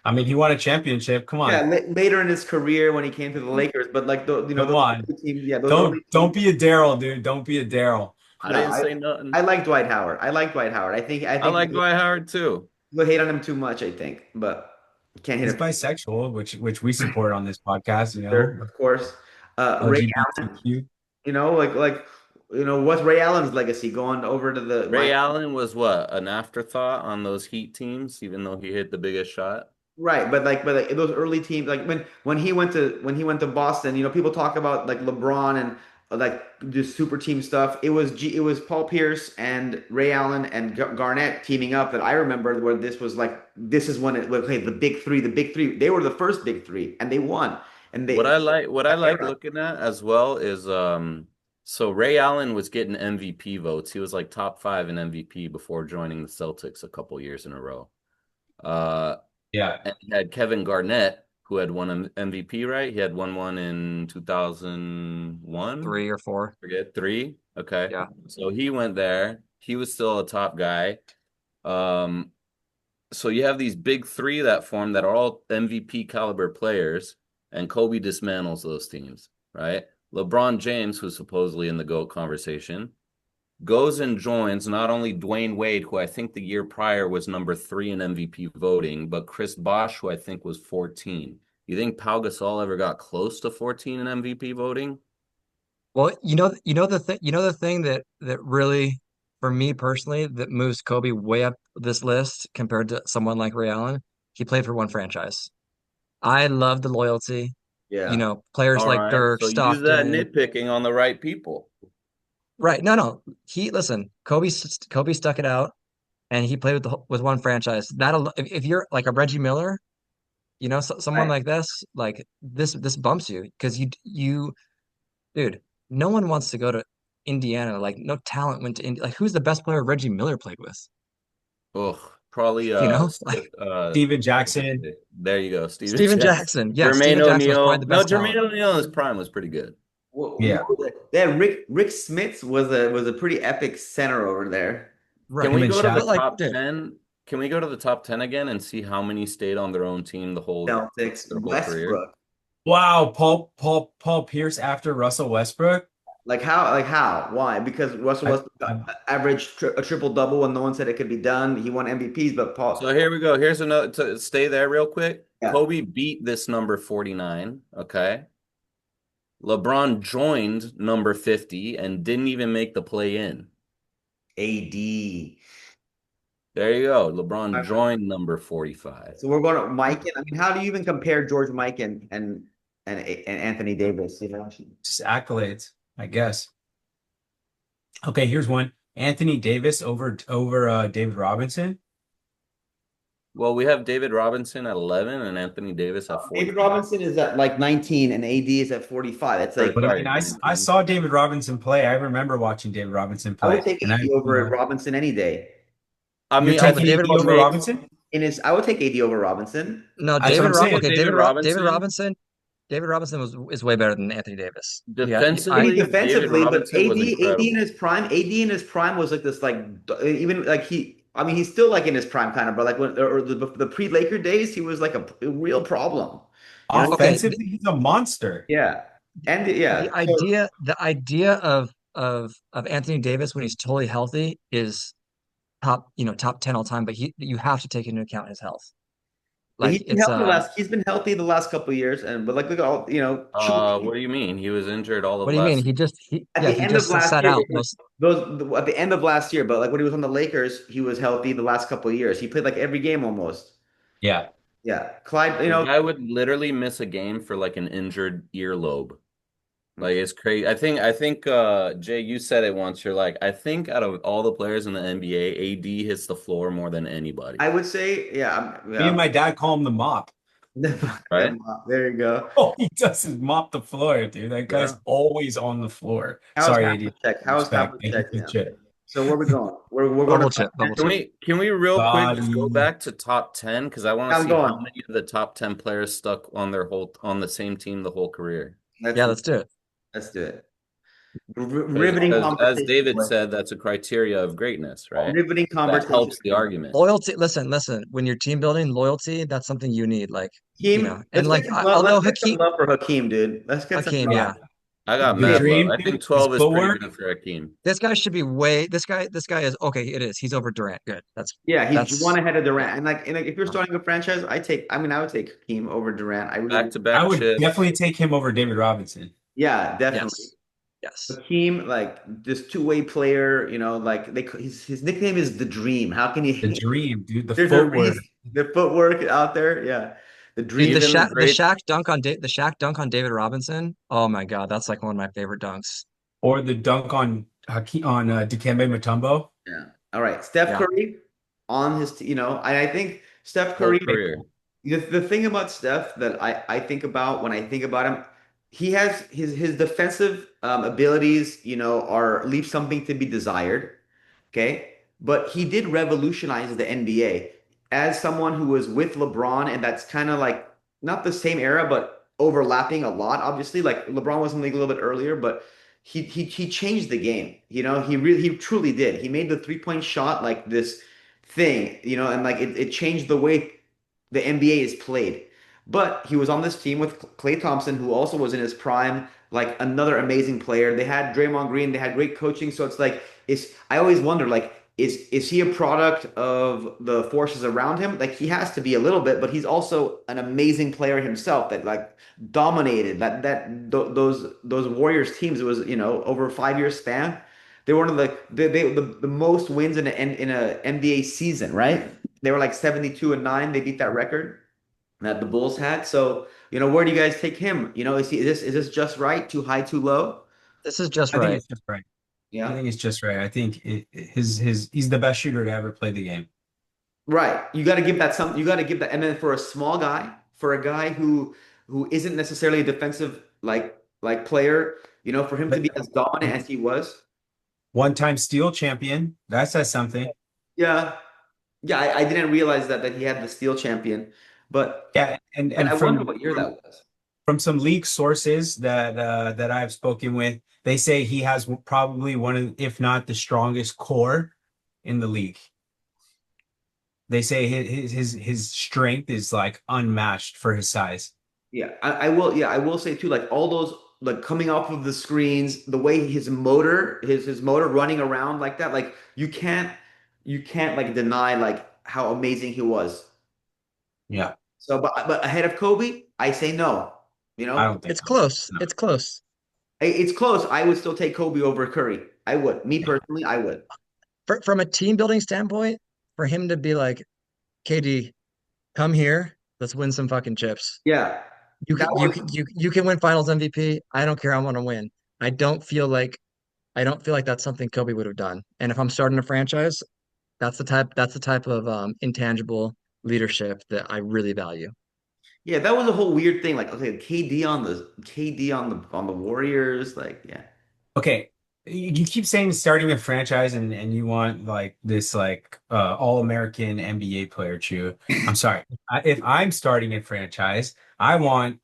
I mean, he won a championship. Come Yeah, on. later in his career when he came to the Lakers, but like Come those on. early teams, yeah, those early Don't teams. be a Daryl, dude. Don't be a Daryl. I No, didn't I say I nothing. like Dwight Howard. I like Dwight Howard. I I think like Dwight Howard too. people hate on him too much. I think, but can't hit He's him. bisexual, which we support on this podcast, Sure, of course. Ray LGBTQ. What's Ray Allen's legacy going over to the Ray Miami? Allen was what, an afterthought on those Heat teams, even though he hit the biggest shot. Right, but like those early teams, like when he went to Boston, people talk about like LeBron and like this super team stuff. It was Paul Pierce and Ray Allen and Garnett teaming up that I remember where this is when it was, okay, the big three. They were the first big three and they won. And What they I like, what I that like era. looking at as well is so Ray Allen was getting MVP votes. He was like top five in MVP before joining the Celtics a couple years in a row. Uh Yeah. and he had Kevin Garnett, who had won an MVP, right? He had won one in 2001, 3 or 4. forget, three. Okay. Yeah. So he went there. He was still a top guy. Um, so you have these big three that form that are all MVP caliber players, and Kobe dismantles those teams, right? LeBron James, who's supposedly in the GOAT conversation, goes and joins not only Dwayne Wade, who I think the year prior was number 3 in MVP voting, but Chris Bosh, who I think was 14. You think Pau Gasol ever got close to 14 in MVP voting? Well, the thing that really, for me personally, that moves Kobe way up this list compared to someone like Ray Allen. He played for one franchise. I love the loyalty. Yeah. Players All like right. Dirk, So use that Stockton. nitpicking on the right people. Right. No, no. Listen, Kobe stuck it out and he played with one franchise. If you're like a Reggie Miller, someone Right. like this, like this bumps you because dude, no one wants to go to Indiana. Like no talent went to India. Like who's the best player Reggie Miller played with? Ugh, probably Like Steven Jackson. there you go, Steven Steven Jackson. Jackson. Yeah, Jermaine Steven Jackson was probably O'Neal. the No, best Jermaine talent. O'Neal in his prime was pretty good. Yeah. They had Rick Smits was a pretty epic center over there. Can Right. Him we and go to the Shaq. But like, top dude, 10? Can we go to the top 10 again and see how many stayed on their own team Celtics, their whole career? Westbrook. Wow, Paul Pierce after Russell Westbrook. Like how? Like how? Why? Because Russell I, Westbrook I, averaged a triple double and no one said it could be done. He won MVPs, but So here we go. Here's another to stay there real quick. Yeah, Kobe beat this number 49. Okay. LeBron joined number 50 and didn't even make the play in. AD. There you go. LeBron joined number 45. So we're going to Mike. I mean, how do you even compare George Mike and and Anthony Davis, you know. Just accolades, I guess. Okay, here's one. Anthony Davis over David Robinson. Well, we have David Robinson at 11 and Anthony Davis at David 45. Robinson is at like 19 and AD is at 45. It's Or like But I sorry, mean, I 19. saw David Robinson play. I remember watching David Robinson I would play, take and I, AD over Robinson any day. I you're mean, I Oh, but taking think David, AD what over makes Robinson? I would take AD over Robinson. no, That's what I'm saying. Okay, David David Robinson Robinson, David Robinson is way better than Anthony Davis. Yeah, Maybe defensively, David defensively, but Robinson was AD in his prime was like this, like even like I mean, he's still like in his prime kind of, but like when or the pre-Laker days, he was like a real problem. You know? okay. Offensively, he's a monster. Yeah, and The yeah. So idea of Anthony Davis when he's totally healthy is top 10 all time, but you have to take into account his health. Like it's he's been healthy the last couple of years, and but like look at all What do you mean? He was injured all of what do you mean? last at Yeah, the he end of just last sat year, out most. at the end of last year, but like when he was on the Lakers, he was healthy the last couple of years. He played like every game almost. Yeah. Yeah, Clyde, The guy would literally miss a game for like an injured earlobe. Like it's crazy. I think Jay, you said it once. You're like, I think out of all the players in the NBA, AD hits the floor more than anybody. I would say, Me and my dad call him the mop. Right? There you go. All he does is mop the floor, dude. That Yeah. guy's always on the floor. How's Sorry, AD. Havlicek? How's Respect. Thank you Havlicek for the now? chip. So where we going? We're going to Bubble top chip, bubble 10? Can chip. we real quick just go Body. back to top 10 because I want to I'm see how going. many of the top 10 players stuck on the same team the whole career. Let's Yeah, let's do it. let's do it. Riveting Because as conversation, David boys. said, that's a criteria of greatness, right? Riveting That conversation. helps the argument. Loyalty. Listen. When you're team building, loyalty, that's something you need. Like, Hakeem, and like let's although get some love for Hakeem, dude. Let's get some Hakeem, love. yeah. I got The mad love. dream, I dude, think his 12 is pretty footwork. good for Hakeem. This guy should be this guy is okay, it is. He's over Durant. Good. Yeah, he's one That's ahead of yeah. Durant. And like if you're starting a franchise, I would take Hakeem over Durant. I really Back would. to I back would chips. definitely take him over David Robinson. Yeah, definitely. Yes. Yes. Hakeem, like this two-way player, like his nickname is the Dream. How can The you dream, dude. The there's a footwork. reason the footwork out there. Yeah. The Dude, Dream. Even the The great Shaq dunk on David Robinson. Oh my God, that's like one of my favorite dunks. Or the dunk on Dikembe Mutombo. Yeah. All right. Steph Yeah. Curry on and I think Steph whole Curry, career. the thing about Steph that I think about when I think about him, he has his defensive abilities, are leave something to be desired. Okay. But he did revolutionize the NBA as someone who was with LeBron, and that's kind of like not the same era, but overlapping a lot, obviously. Like LeBron was in the league a little bit earlier, but he changed the game. He truly did. He made the three-point shot like this thing, and like it changed the way the NBA is played. But he was on this team with Klay Thompson, who also was in his prime, like another amazing player. They had Draymond Green, they had great coaching. So it's like, I always wonder, like, is he a product of the forces around him? Like he has to be a little bit, but he's also an amazing player himself that like dominated those Warriors teams. It was, over a 5 year span. They were one of the most wins in a NBA season, right? They were like 72-9. They beat that record that the Bulls had. So, where do you guys take him? Is this just right? Too high, too low? This is just I think right. it's just right. I Yeah. think it's just right. I think he's the best shooter to ever play the game. Right. You got to give that some. You got to give that, and then for a small guy, for a guy who isn't necessarily a defensive like player, for him to But be as dominant as he was. one-time steal champion. That says something. Yeah. Yeah. I didn't realize that he had the steel champion, but Yeah, and I wonder from what year that was. from some league sources that I've spoken with, they say he has probably one of, if not the strongest core in the league. They say his strength is like unmatched for his size. Yeah, I will. Yeah, I will say too. Like all those, like coming off of the screens, the way his motor running around like that. Like you can't like deny like how amazing he was. Yeah, So, but ahead of Kobe, I say no. You I know, don't think It's so. close. No. It's close. It's close. I would still take Kobe over Curry. I would. Me personally, I would. From a team building standpoint, for him to be like, KD, come here, let's win some fucking chips. Yeah. that was You can win Finals MVP. I don't care. I want to win. I don't feel like I don't feel like that's something Kobe would have done. And if I'm starting a franchise, that's the type of intangible leadership that I really value. yeah, that was a whole weird thing. Like, okay, KD on the Warriors, like, yeah. Okay, you keep saying starting a franchise and you want like this like all-American NBA player, Chew. I'm sorry. If I'm starting a franchise, I want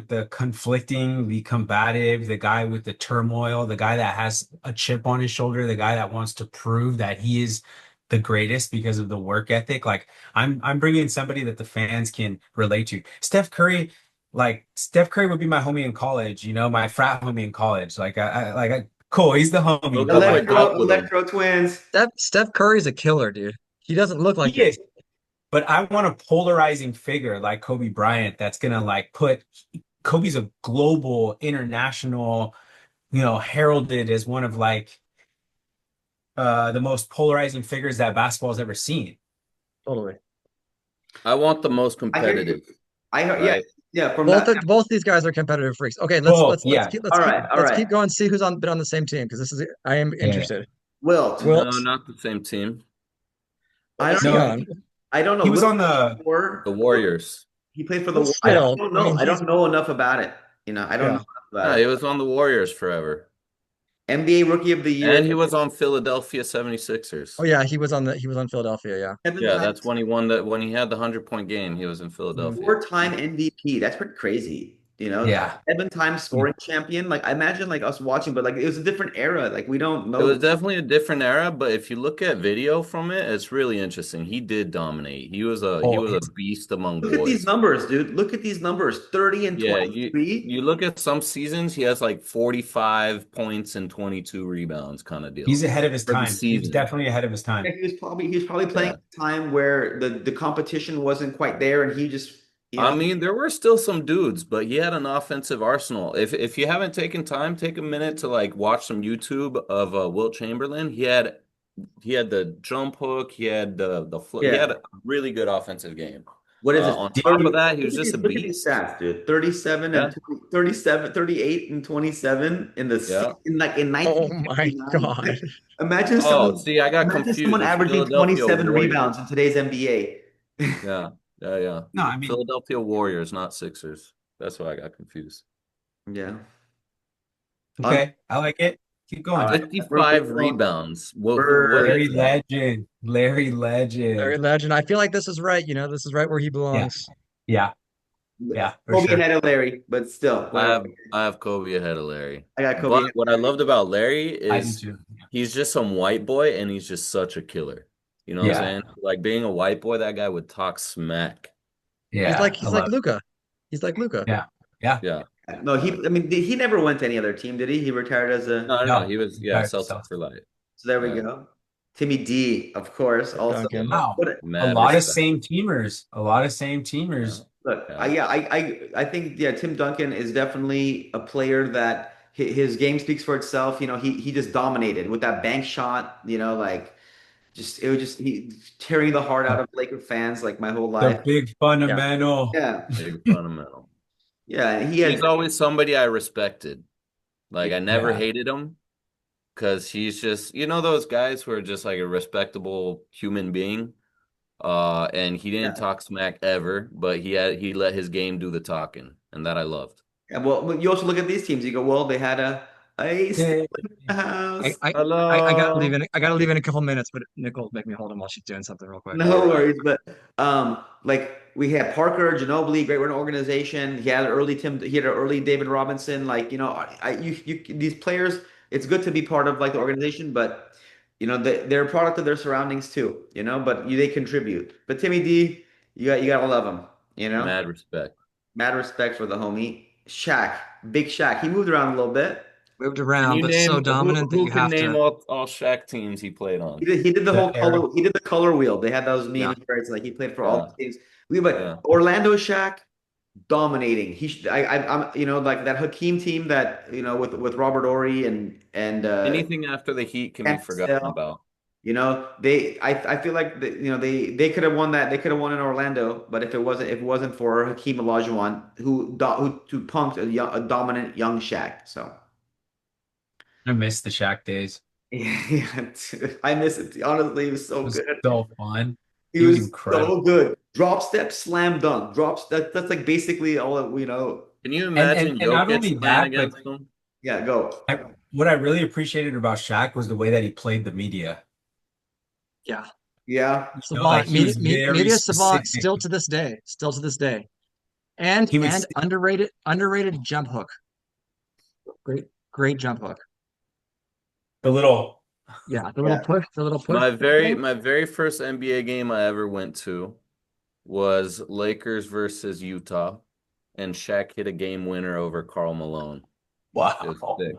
the conflicting, the combative, the guy with the turmoil, the guy that has a chip on his shoulder, the guy that wants to prove that he is the greatest because of the work ethic. Like I'm bringing somebody that the fans can relate to. Steph Curry would be my homie in college, my frat homie in college. Cool, he's the Go homie, but go play like golf with him. Electro Twins. Steph Curry's a killer, dude. He doesn't look like he it. is, but I want a polarizing figure like Kobe Bryant that's gonna like put Kobe's a global, international, heralded as one of like the most polarizing figures that basketball's ever seen. Totally. I want the most I hear you. competitive, I heard, yeah, right? yeah. From that, Both these guys are competitive freaks. Okay, Both, yeah. all right, all let's right. keep going. See who's on been on the same team because this is I am Yeah. interested. Wilt. No, Wilt, not the same team. I what's don't he know. No, on? I don't know. he was Wilt on the The or Warriors. he played for the. But I still, don't I know. mean, I he's don't know enough about it. I don't know yeah. enough about No, he it. was on the Warriors forever. NBA Rookie of the Year, And he was on Philadelphia 76ers. Oh yeah, he was on Philadelphia. Yeah. seven Yeah, time, that's when he won that when he had the 100-point game, he was in Philadelphia. four-time MVP. That's pretty crazy. yeah. Seven-time scoring champion. Like I imagine like us watching, but like it was a different era. Like we don't It was know. definitely a different era, but if you look at video from it, it's really interesting. He did dominate. He Oh, was a beast among Look at these boys. numbers, dude. Look at these numbers. 30 and Yeah, 23. you look at some seasons, he has like 45 points and 22 rebounds kind of he's deal ahead of his for the time. He was season. definitely ahead of his Yeah, time. he was probably playing Yeah. at a time where the competition wasn't quite there, and he just you I know mean, there were still some dudes, but he had an offensive arsenal. If you haven't taken time, take a minute to like watch some YouTube of Wilt Chamberlain. He had the jump hook, he had he had yeah. a really good offensive game. What is it? On top 30. of that, he was Look at just these, a look at these beast. stats, dude. 37 and Yeah, 20, 37, 38 and 27 yeah. in Oh my 1959. God. Imagine Oh, someone see, I got imagine confused. someone It's averaging Philadelphia 27 Warriors. rebounds in today's NBA. Yeah, yeah, yeah. No, I mean, Philadelphia Warriors, not Sixers. That's why I got confused. Yeah. Un- okay, I like it. Keep all going. right. We're 55 going rebounds. What for Larry is that? Legend. Larry Larry Legend. Legend. I feel like this is right. This is right where he Yeah, belongs. yeah, yeah, for Kobe sure. ahead of Larry, but still, whatever. I have Kobe ahead of Larry. I got Kobe But ahead what of I Larry. loved about Larry I do is too. he's just some white boy and he's just such a killer. You know what I'm Yeah, saying? Like being a white boy, that guy would talk smack. yeah, I He's like love it. Luca. He's like Luca. Yeah, yeah. Yeah. No, I mean, he never went to any other team, did he? He retired as a. No, no, no. No, He was, yeah, entire Celtic self. for life. So there we Yeah. go. Timmy D, of course, Tim also. Duncan. Wow, What a Mad lot of respect. same teamers. A lot of same Yeah. teamers. look, Yeah. I think Tim Duncan is definitely a player that his game speaks for itself. He just dominated with that bank shot. Like just it was just he tearing the heart out The, of Laker fans like my whole the life. big Yeah. fundamental. Yeah, Big fundamental. yeah. He He's had always somebody I respected. Like I never Yeah, hated him because he's just, those guys who are just like a respectable human being. And he didn't yeah. talk smack ever, but he let his game do the talking, and that I loved. Yeah, well, you also look at these teams. You go, well, they had a ace in yeah, the house. I gotta leave Hello. in. I gotta leave in a couple minutes, but Nicole make me hold him while she's doing something real quick. All No right. worries, but like we had Parker, Ginobili, great run organization. He had an early David Robinson. Like these players, it's good to be part of like the organization, but they're a product of their surroundings too. But they contribute. But Timmy D, you gotta love him. Mad respect. Mad respect for the homie. Shaq, big Shaq. He moved around a little bit. Moved Can around, you but so name dominant that who you can have name to. all Shaq teams he played He on? did, he did the the whole era. color. He did the color wheel. They had those Yeah. memes where it's like he played for all Yeah, the teams. But yeah. Orlando Shaq dominating. I'm like that Hakeem team that with Robert Ory and Anything after the Heat can be Ken forgotten Cassell. about. I feel like they could have won that. They could have won in Orlando, but if it wasn't for Hakeem Olajuwon, who punked a dominant young Shaq. So I miss the Shaq days. yeah, I miss it. Honestly, he was It so was good. so fun. He He was was incredible. so good. Drop step, slam dunk. That's like basically all that we know. Can you And and imagine and not only Jokic playing that, but against him? Yeah, go. what I really appreciated about Shaq was the way that he played the media. Yeah. Yeah, Like Savant, he was very media savant, specific. still to this day, still to this day, and He would say, underrated jump hook. Great jump hook. the little Yeah, yeah. the little push My very thing. my very first NBA game I ever went to was Lakers versus Utah, and Shaq hit a game winner over Karl Malone. It was wow. sick.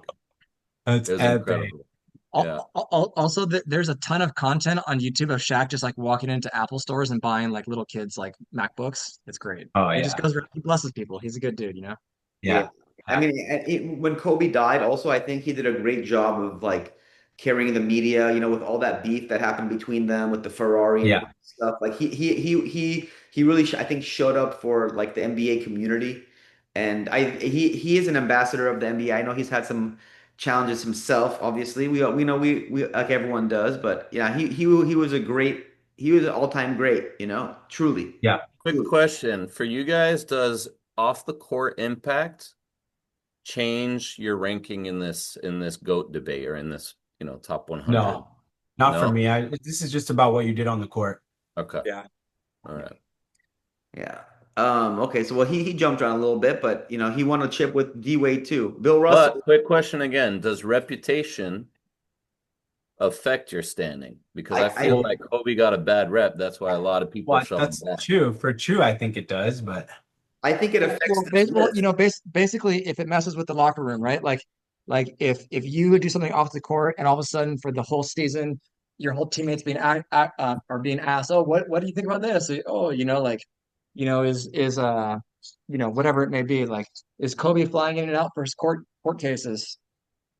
That's It was epic. incredible. Yeah. Also, there's a ton of content on YouTube of Shaq just like walking into Apple stores and buying like little kids like MacBooks. It's great. Oh He just yeah. goes around, he blesses people. He's a good dude, you know? Yeah. Yeah. I mean, when Kobe died, also, I think he did a great job of like carrying the media, with all that beef that happened between them with the Ferrari and Yeah. stuff. Like he really, I think, showed up for like the NBA community. And he is an ambassador of the NBA. I know he's had some challenges himself, obviously. We know we like everyone does, but yeah, he was an all-time great, truly. Yeah. Quick Truly. question for you guys. Does off the court impact change your ranking in this GOAT debate or in this, top 100? No, not for No? me. This is just about what you did on the court. Okay. Yeah. All right. Yeah. Okay. So well, he jumped around a little bit, but he won a chip with D Wade too. Bill But Russell. quick question again, does reputation affect your standing? Because I I feel Well, like Kobe got a bad rep. That's why a lot of people what? shove him That's back. true. For true, I think it does, but I think it affects the list. Basically, if it messes with the locker room, right? Like if you do something off the court and all of a sudden for the whole season, your whole teammates are being asked, oh, what do you think about this? Oh, whatever it may be, like is Kobe flying in and out for his court cases?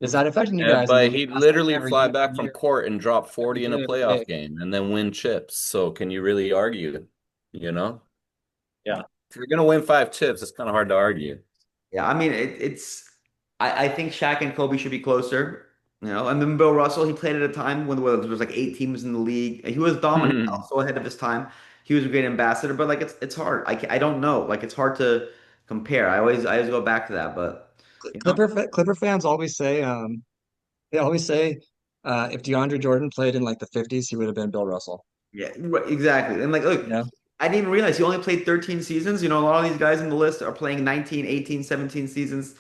Is that affecting you Yeah, guys? And they but get he'd asked like literally every fly year, back from court and drop 40 in a every day. playoff game and then win chips. So can you really argue? You know? Yeah. If you're gonna win 5 chips, it's kind of hard to argue. Yeah. I mean, I think Shaq and Kobe should be closer. And then Bill Russell, he played at a time when there was like 8 teams in the league. He was dominant, also ahead of his time. He was a great ambassador, but like it's hard. I don't know. Like it's hard to compare. I always go back to that, but Clipper fans always say, they always say, if DeAndre Jordan played in like the 50s, he would have been Bill Russell. yeah, right, exactly. And like, You look, know? I didn't even realize he only played 13 seasons. A lot of these guys in the list are playing 19, 18, 17 seasons.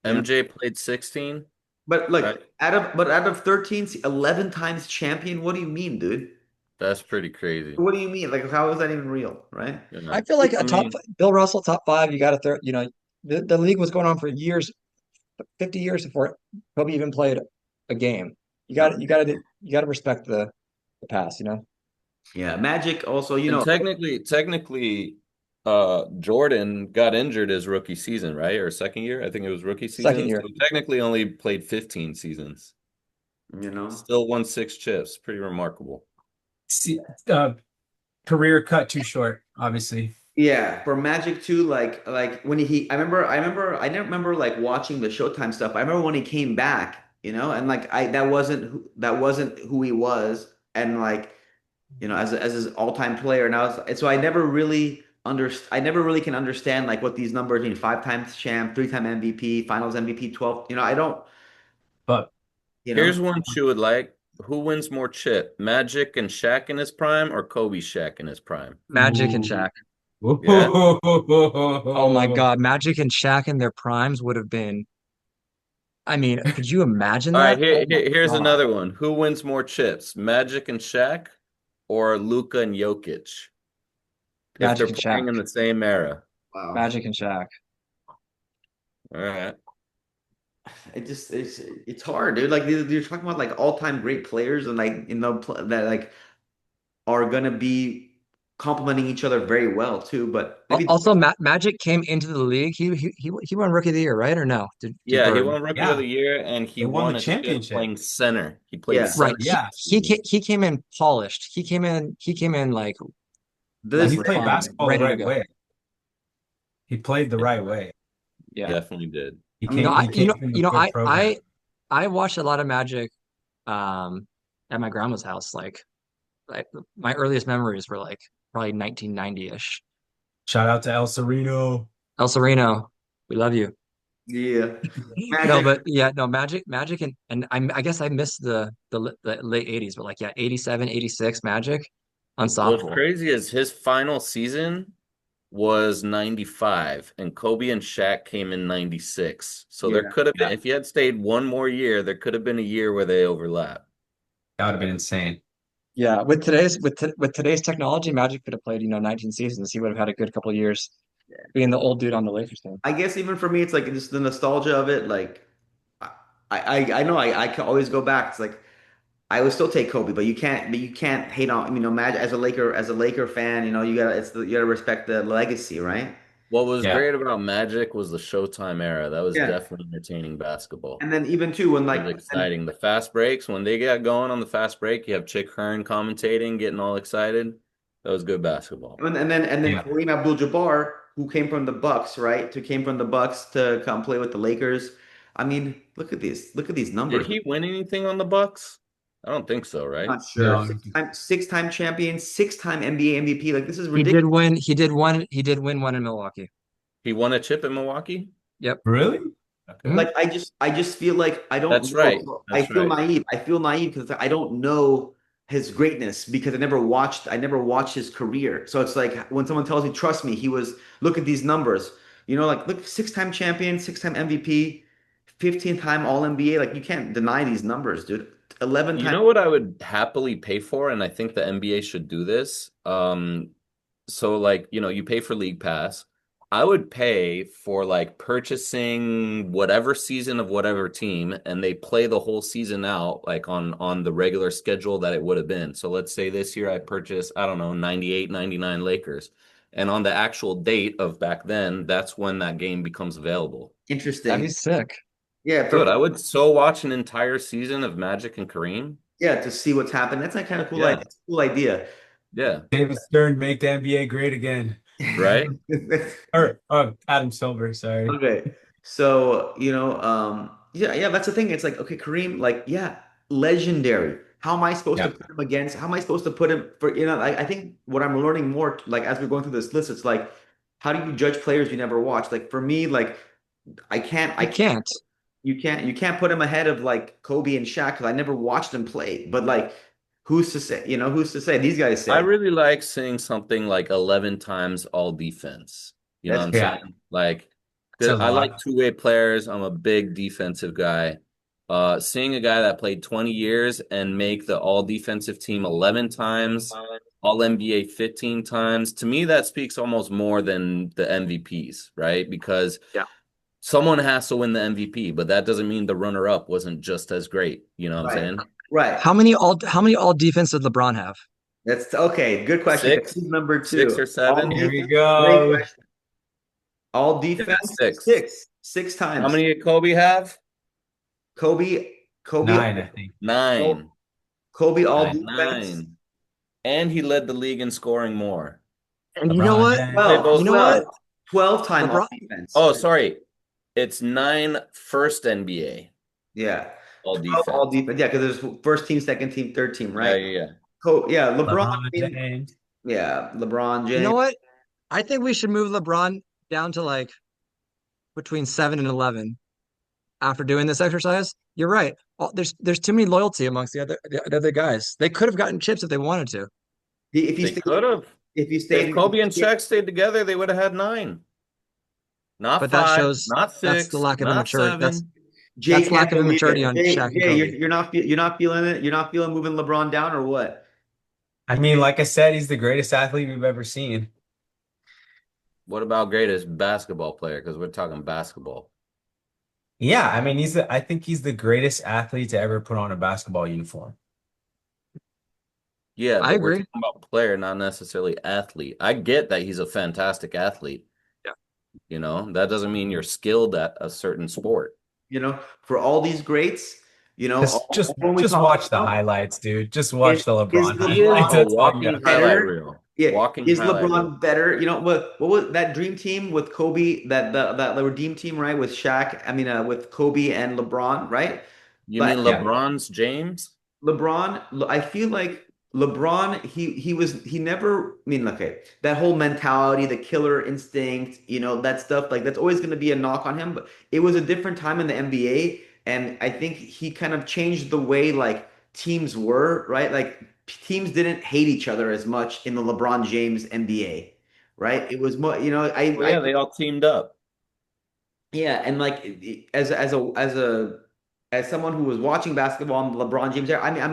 You know, MJ played 16, but right? look, out of 13, 11 times champion. What do you mean, dude? That's pretty crazy. What do you mean? Like, how is that even real, right? Yeah. I feel like I mean, Bill Russell top five. You got to throw. The league was going on for years, 50 years before Kobe even played a game. No. You got to respect the past. Yeah, Magic also, and technically, Jordan got injured his rookie season, right? Or second year? I think it was rookie Second season. So year. technically only played 15 seasons. you know. Still won 6 chips. Pretty remarkable. see, uh, career cut too short, obviously. Yeah, for Magic too, like when I didn't remember like watching the Showtime stuff. I remember when he came back, and like that wasn't who he was, and like as his all-time player. And I never really can understand like what these numbers mean. 5 times champ, 3-time MVP, Finals MVP, 12. I don't. But You know. Here's one she would like. Who wins more chip? Magic and Shaq in his prime or Kobe Shaq in his prime? Magic and Shaq. Yeah. Oh my God, Magic and Shaq in their primes would have been. I mean, could you imagine All right, that? Oh my here's God. another one. Who wins more chips? Magic and Shaq or Luka and Jokic? If they're Magic and playing Shaq. in the same era. Wow. Magic and Shaq. All right. It's hard, dude. Like you're talking about like all-time great players and like that like are gonna be. complementing each other very well too. But maybe Also, Magic came into the league. He won Rookie of the Year, right? Or no? Did Yeah, he Bird? won Rookie of Yeah, the Year, and he they won the won a chip championship. playing center. He played yeah. center. Right. Yeah, He came in polished. He came in like he This played refined, basketball the ready to right go. way. He played the Yeah, right way. Yeah. definitely did. He I mean, came. He came from a good program. I watched a lot of Magic at my grandma's house. Like my earliest memories were like probably 1990-ish. Shout out to El Sereno. El Sereno, we love you. yeah, No, Magic. but yeah, no, Magic I guess I missed the late 80s, but like yeah, 87, 86 Magic, What's unstoppable. crazy is his final season was 95, and Kobe and Shaq came in 96. So there Yeah, could have been, Yeah, if he had stayed one more year, there could have been a year where they overlap. that would have been insane. Yeah, with today's technology, Magic could have played, 19 seasons. He would have had a good couple of years being the old dude on the Lakers team. I guess even for me, it's like just the nostalgia of it. Like, I I know I can always go back. It's like I would still take Kobe, but you can't hate on. Magic as a Laker fan, you gotta respect the legacy, right? What was Yeah, great about Magic was the Showtime era. That was Yeah, definitely entertaining basketball. and then even too when It was exciting. The fast breaks, when they got going on the fast break, you have Chick Hearn commentating, getting all excited. That was good basketball. and then yeah. Kareem Abdul-Jabbar, who came from the Bucks, right? Who came from the Bucks to come play with the Lakers. I mean, look at these Did numbers. he win anything on the Bucks? I don't think so, right? Not sure. No, Six-time champion, six-time NBA MVP. Like this is He ridiculous. did win. He did win one in Milwaukee. He won a chip in Milwaukee? Yep. really? Okay. Mhm. Like I just feel like I don't That's right. know. I That's feel right. naive. I feel naive because I don't know his greatness because I never watched his career. So it's like when someone tells me, trust me, look at these numbers. Like look, six-time champion, six-time MVP, 15-time All NBA. Like you can't deny these numbers, dude. 11 You time. know what I would happily pay for, and I think the NBA should do this. So like, you pay for League Pass. I would pay for like purchasing whatever season of whatever team, and they play the whole season out like on the regular schedule that it would have been. So let's say this year I purchased, I don't know, 98, 99 Lakers. And on the actual date of back then, that's when that game becomes available. That'd be Interesting. sick. Yeah, Dude, I would so watch an entire season of Magic and Kareem. to see what's happened. That's a kind of cool idea. Yeah. It's a cool idea. Yeah. David Stern make the NBA great again. Right? Or Adam Silver, sorry. Okay. So, yeah, yeah, that's the thing. It's like, okay, Kareem, like, yeah, legendary. Yeah. How am I supposed to put him I think what I'm learning more, like, as we're going through this list, it's like, how do you judge players you never watched? Like, for me, like, I You can't, can't. you can't put him ahead of like Kobe and Shaq because I never watched them play. But like, who's to say? These guys I say. really like seeing something like 11 times all defense. You know what That's I'm Yeah. saying? Like, Says a I like lot. two-way players. I'm a big defensive guy. Seeing a guy that played 20 years and make the all defensive team 11 times, all NBA 15 times, to me, that speaks almost more than the MVPs, right? Because Yeah. someone has to win the MVP, but that doesn't mean the runner-up wasn't just as great. You know what I'm Right. saying? Right. How many all defense did LeBron have? That's okay. Good question. 'Cause Six, he's number six two. or All seven. Here we defense. Great go. question. All Yeah, defense. six. Six How times. many did Kobe have? Kobe. Kobe. 9, I think. Nine. Kobe. All Nine. defense. Nine. And he led the league in scoring more. And you know LeBron what? James. They 12. both You know what? 12. 12-time all LeBron. defense. Oh, sorry. It's nine first NBA Yeah. all 12 all defense. defense. Yeah, because there's first team, second team, third team, Yeah, right? yeah, yeah. Yeah, LeBron. LeBron I mean, James. yeah, LeBron You know James. what? I think we should move LeBron down to like between 7 and 11 after doing this exercise. You're right. There's too many loyalty amongst the other guys. They could have gotten chips if they wanted to, If he They stayed, could have. if he If stayed, Kobe and Shaq stayed together, they would have had nine. Not but that five, shows not that's the six, lack of not immaturity. That's seven. Jay that's can't lack of believe immaturity it. on Jay, Shaq and Jay, you're, Kobe. you're not you're not feeling it. You're not feeling moving LeBron down or what? I mean, like I said, he's the greatest athlete we've ever seen. What about greatest basketball player? Because we're talking basketball. Yeah, I mean, I think he's the greatest athlete to ever put on a basketball uniform. Yeah, I but we're agree. talking about player, not necessarily athlete. I get that he's a fantastic athlete. Yeah. That doesn't mean you're skilled at a certain sport. For all these greats, Just just when we just talk watch the about highlights, dude. Just is watch the is LeBron He is highlights. a LeBron That's all you walking gotta highlight better? reel. Yeah, Walking is highlight reel. LeBron better? What was that dream team with Kobe? That the Redeem team, right? With Shaq, I mean, with Kobe and LeBron, right? You But mean Yeah. LeBron's James? I feel like LeBron, he never, I mean, okay, that whole mentality, the killer instinct, that stuff, like that's always going to be a knock on him. But it was a different time in the NBA, and I think he kind of changed the way like teams were, right? Like teams didn't hate each other as much in the LeBron James NBA, right? It was more, Oh yeah, they all teamed up. yeah, and like as someone who was watching basketball in the LeBron James era, I mean, I'm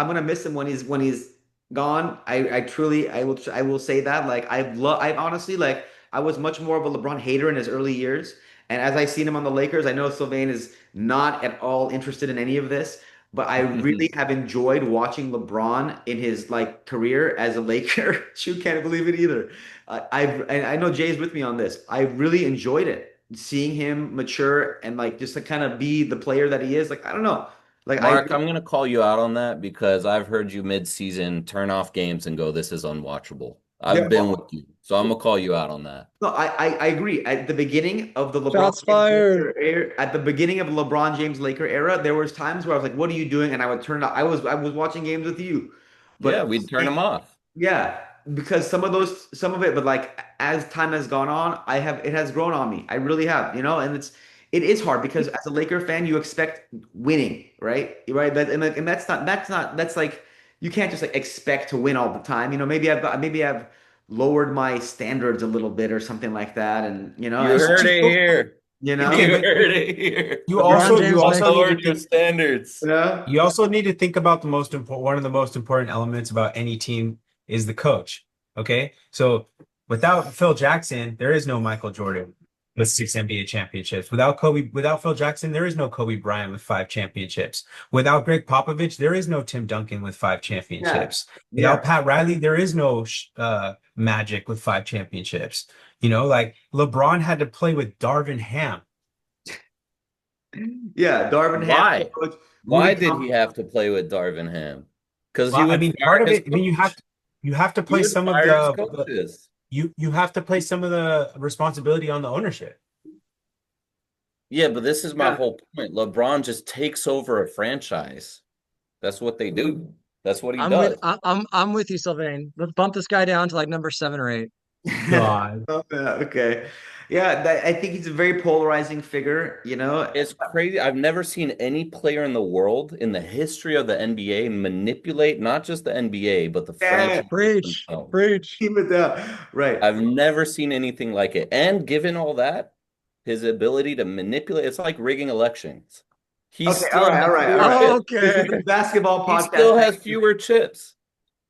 gonna miss him when he's gone. I truly I will say that. Like I honestly like I was much more of a LeBron hater in his early years, and as I seen him on the Lakers, I know Sylvain is not at all interested in any of this, but I really have enjoyed watching LeBron in his like career as a Laker. You can't believe it either. And I know Jay's with me on this. I really enjoyed it seeing him mature and like just to kind of be the player that he is. Like I don't know, like I Mark, I'm gonna call you out on that because I've heard you mid-season turn off games and go, "This is unwatchable." yeah. I've been with you, so I'm gonna call you out on that. No, I agree. At the beginning of the LeBron Shots James fired. Laker era, at the beginning of LeBron James Laker era, there was times where I was like, "What are you doing?" And I would turn it off. I was watching games with you, Yeah, but we'd turn him off. yeah, because some of it, but like as time has gone on, it has grown on me. I really have, and it is hard because as a Laker fan, you expect winning, right? Right. And that's like you can't just like expect to win all the time. Maybe I've lowered my standards a little bit or something like that, and You heard it here. you Okay, know, You but heard it here. you LeBron also you James I've also makes need to lowered your think standards. yeah, you also need to think about the most important one of the most important elements about any team is the coach. Okay. So without Phil Jackson, there is no Michael Jordan with 6 NBA championships. Without Phil Jackson, there is no Kobe Bryant with 5 championships. Without Greg Popovich, there is no Tim Duncan with five yeah, championships. yeah. Without Pat Riley, there is no Magic with 5 championships. Like LeBron had to play with Darvin Ham. Yeah, Darvin Ham, Why? coach, Why Rudy did he have to play with Darvin Ham? Because he Well, I would mean, fire part of his it, I mean, coach. you have to He place would some of fire his the coaches. you have to place some of the responsibility on the ownership. Yeah, but this is my yeah. whole point. LeBron just takes over a franchise. That's what they do. That's what he does. I'm with you, Sylvain. Let's bump this guy down to like number 7 or 8. God. Oh, yeah, okay. Yeah, I think he's a very polarizing figure. It's crazy. I've never seen any player in the world in the history of the NBA manipulate not just the NBA, but the Yeah, franchise Preach, themselves. preach. keep it down. Right. I've never seen anything like it. And given all that, his ability to manipulate, it's like rigging elections. He Okay, all still right, all has right, all fewer right. chips. This Okay. is a basketball He podcast. still has fewer chips.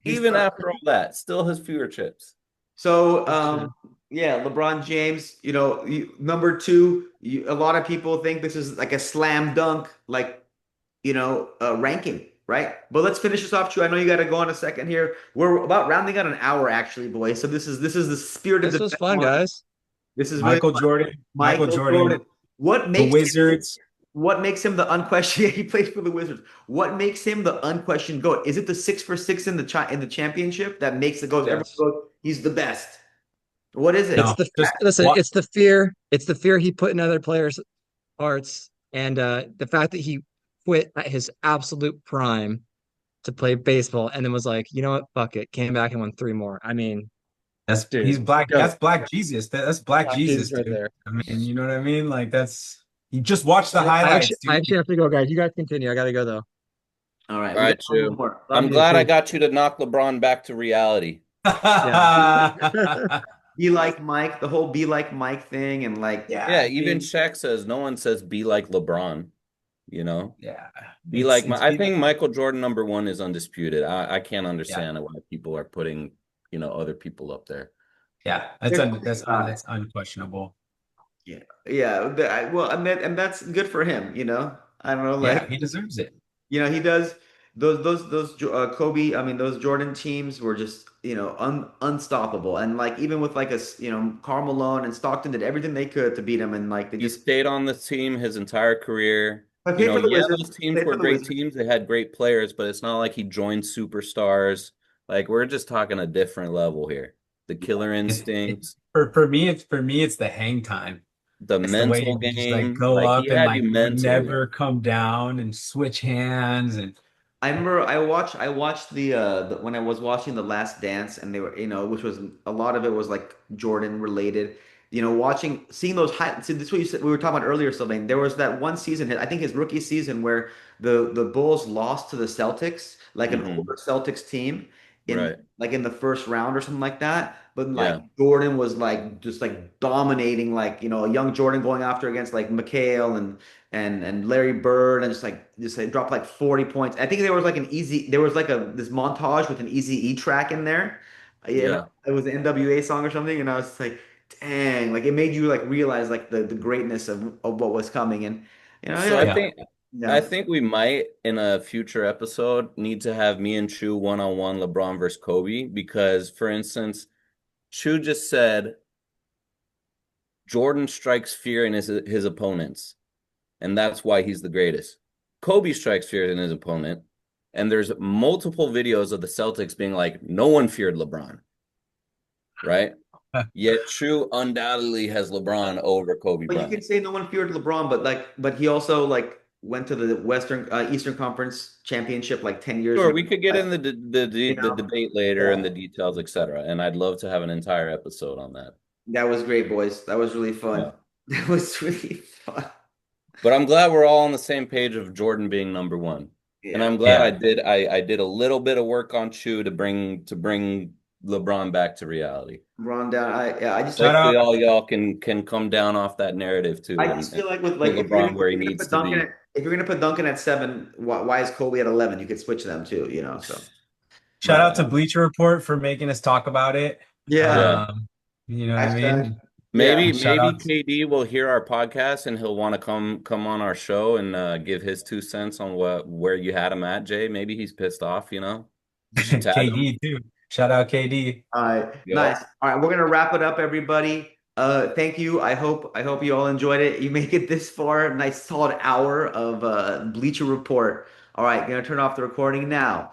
He's Even after all that, still has fewer chips. so That's true. yeah, LeBron James, number two, a lot of people think this is like a slam dunk, like ranking, right? But let's finish this off, Chu. I know you got to go on a second here. We're about rounding out an hour, actually, boys. So this is the spirit of This the was fun, one. guys. This is really Michael fun. Jordan, Michael Michael Jordan, Jordan. What the makes Wizards. what makes him the unquestioned? He plays for the Wizards. What makes him the unquestioned GOAT? Is it the 6 for 6 in the championship that makes the GOAT? Everyone Yes. goes, he's the best. What is It's No, it? the just listen, what? it's the fear he put in other players' hearts, and the fact that he quit at his absolute prime to play baseball and then was like, you know what, fuck it, came back and won 3 more. I mean, He's dude, black. go. That's Black Jesus. That's Black Black Jesus Jesus, right dude. there. I mean, you know what I mean? Like that's you just watch the highlights, I dude. actually have to go, guys. You guys continue. I gotta go though. All right, All we got right, one Chu. more. I'm Okay, glad I cool. got you to knock LeBron back to reality. Yeah. Be like Mike, the whole be like Mike thing, and like, Yeah, Yeah, I even mean, Shaq says no one says be like LeBron, you know? yeah. Be like It's I think Michael Jordan #1 is undisputed. I can't yeah, understand why people are putting, other people up there. yeah. That's unquestionable. yeah, yeah. Well, and that's good for him. I don't know, Yeah, like he deserves it. he does. Kobe, I mean those Jordan teams were just, unstoppable. And like even with like Karl Malone and Stockton did everything they could to beat him, and like they He just stayed on the team his entire career. but played for the Yeah, Wizards, those teams played were for the great Wizards. teams. They had great players, but it's not like he joined superstars. Like we're just talking a different level here. The killer instincts, For me it's the hang time. the It's the way he mental would just like game. go Like he up and had like you would mentally. never come down and switch hands and I remember I watched the when I was watching The Last Dance, and they were, which was a lot of it was like Jordan related. Seeing those high, see, this is what you said we were talking about earlier, Sylvain. There was that one season, I think his rookie season, where the Bulls lost to the Celtics, like an Hmm. older Celtics team in Right. like in the first round or something like that. But like Yeah. Jordan was like just like dominating, like, a young Jordan going after against like McHale and Larry Bird, and just like dropped like 40 points. I think there was like this montage with an Easy E track in there. Yeah. It was an NWA song or something, and I was just like, dang, like it made you like realize like the greatness of what was coming. And So yeah, yeah. I yeah. think we might in a future episode need to have me and Chu one-on-one LeBron versus Kobe because, for instance, Chu just said Jordan strikes fear in his opponents, and that's why he's the greatest. Kobe strikes fear in his opponent, and there's multiple videos of the Celtics being like, no one feared LeBron, right? Yet Chu undoubtedly has LeBron over Kobe But you can Bryant. say no one feared LeBron, but he also like went to the Eastern Conference Championship like 10 years Sure, in we could get in you the know. debate later and Yeah. the details, etc. And I'd love to have an entire episode on that. That was great, boys. That was really fun. Yeah. That was really fun. But I'm glad we're all on the same page of Jordan being number one. And Yeah. I'm glad Yeah. I did a little bit of work on Chu to bring LeBron back to reality. Run down. I just Shout Hopefully out. all y'all can come down off that narrative I too just and feel like with like put LeBron where he needs to be. if you're gonna put Duncan at 7, why is Kobe at 11? You could switch them too, so. Shout But out to Bleacher Report for making us talk about it. yeah, Yeah. Um, you know what I hashtag. mean? Yeah. Shout Maybe out KD will hear our podcast and he'll want to come on our show and give his 2 cents on where you had him at, Jay. Maybe he's pissed off, you know. You should tag him. KD too. Shout out KD. All right. Nice. Yep. All right, we're gonna wrap it up, everybody. Thank you. I hope you all enjoyed it. You make it this far. Nice solid hour of Bleacher Report. All right, gonna turn off the recording now.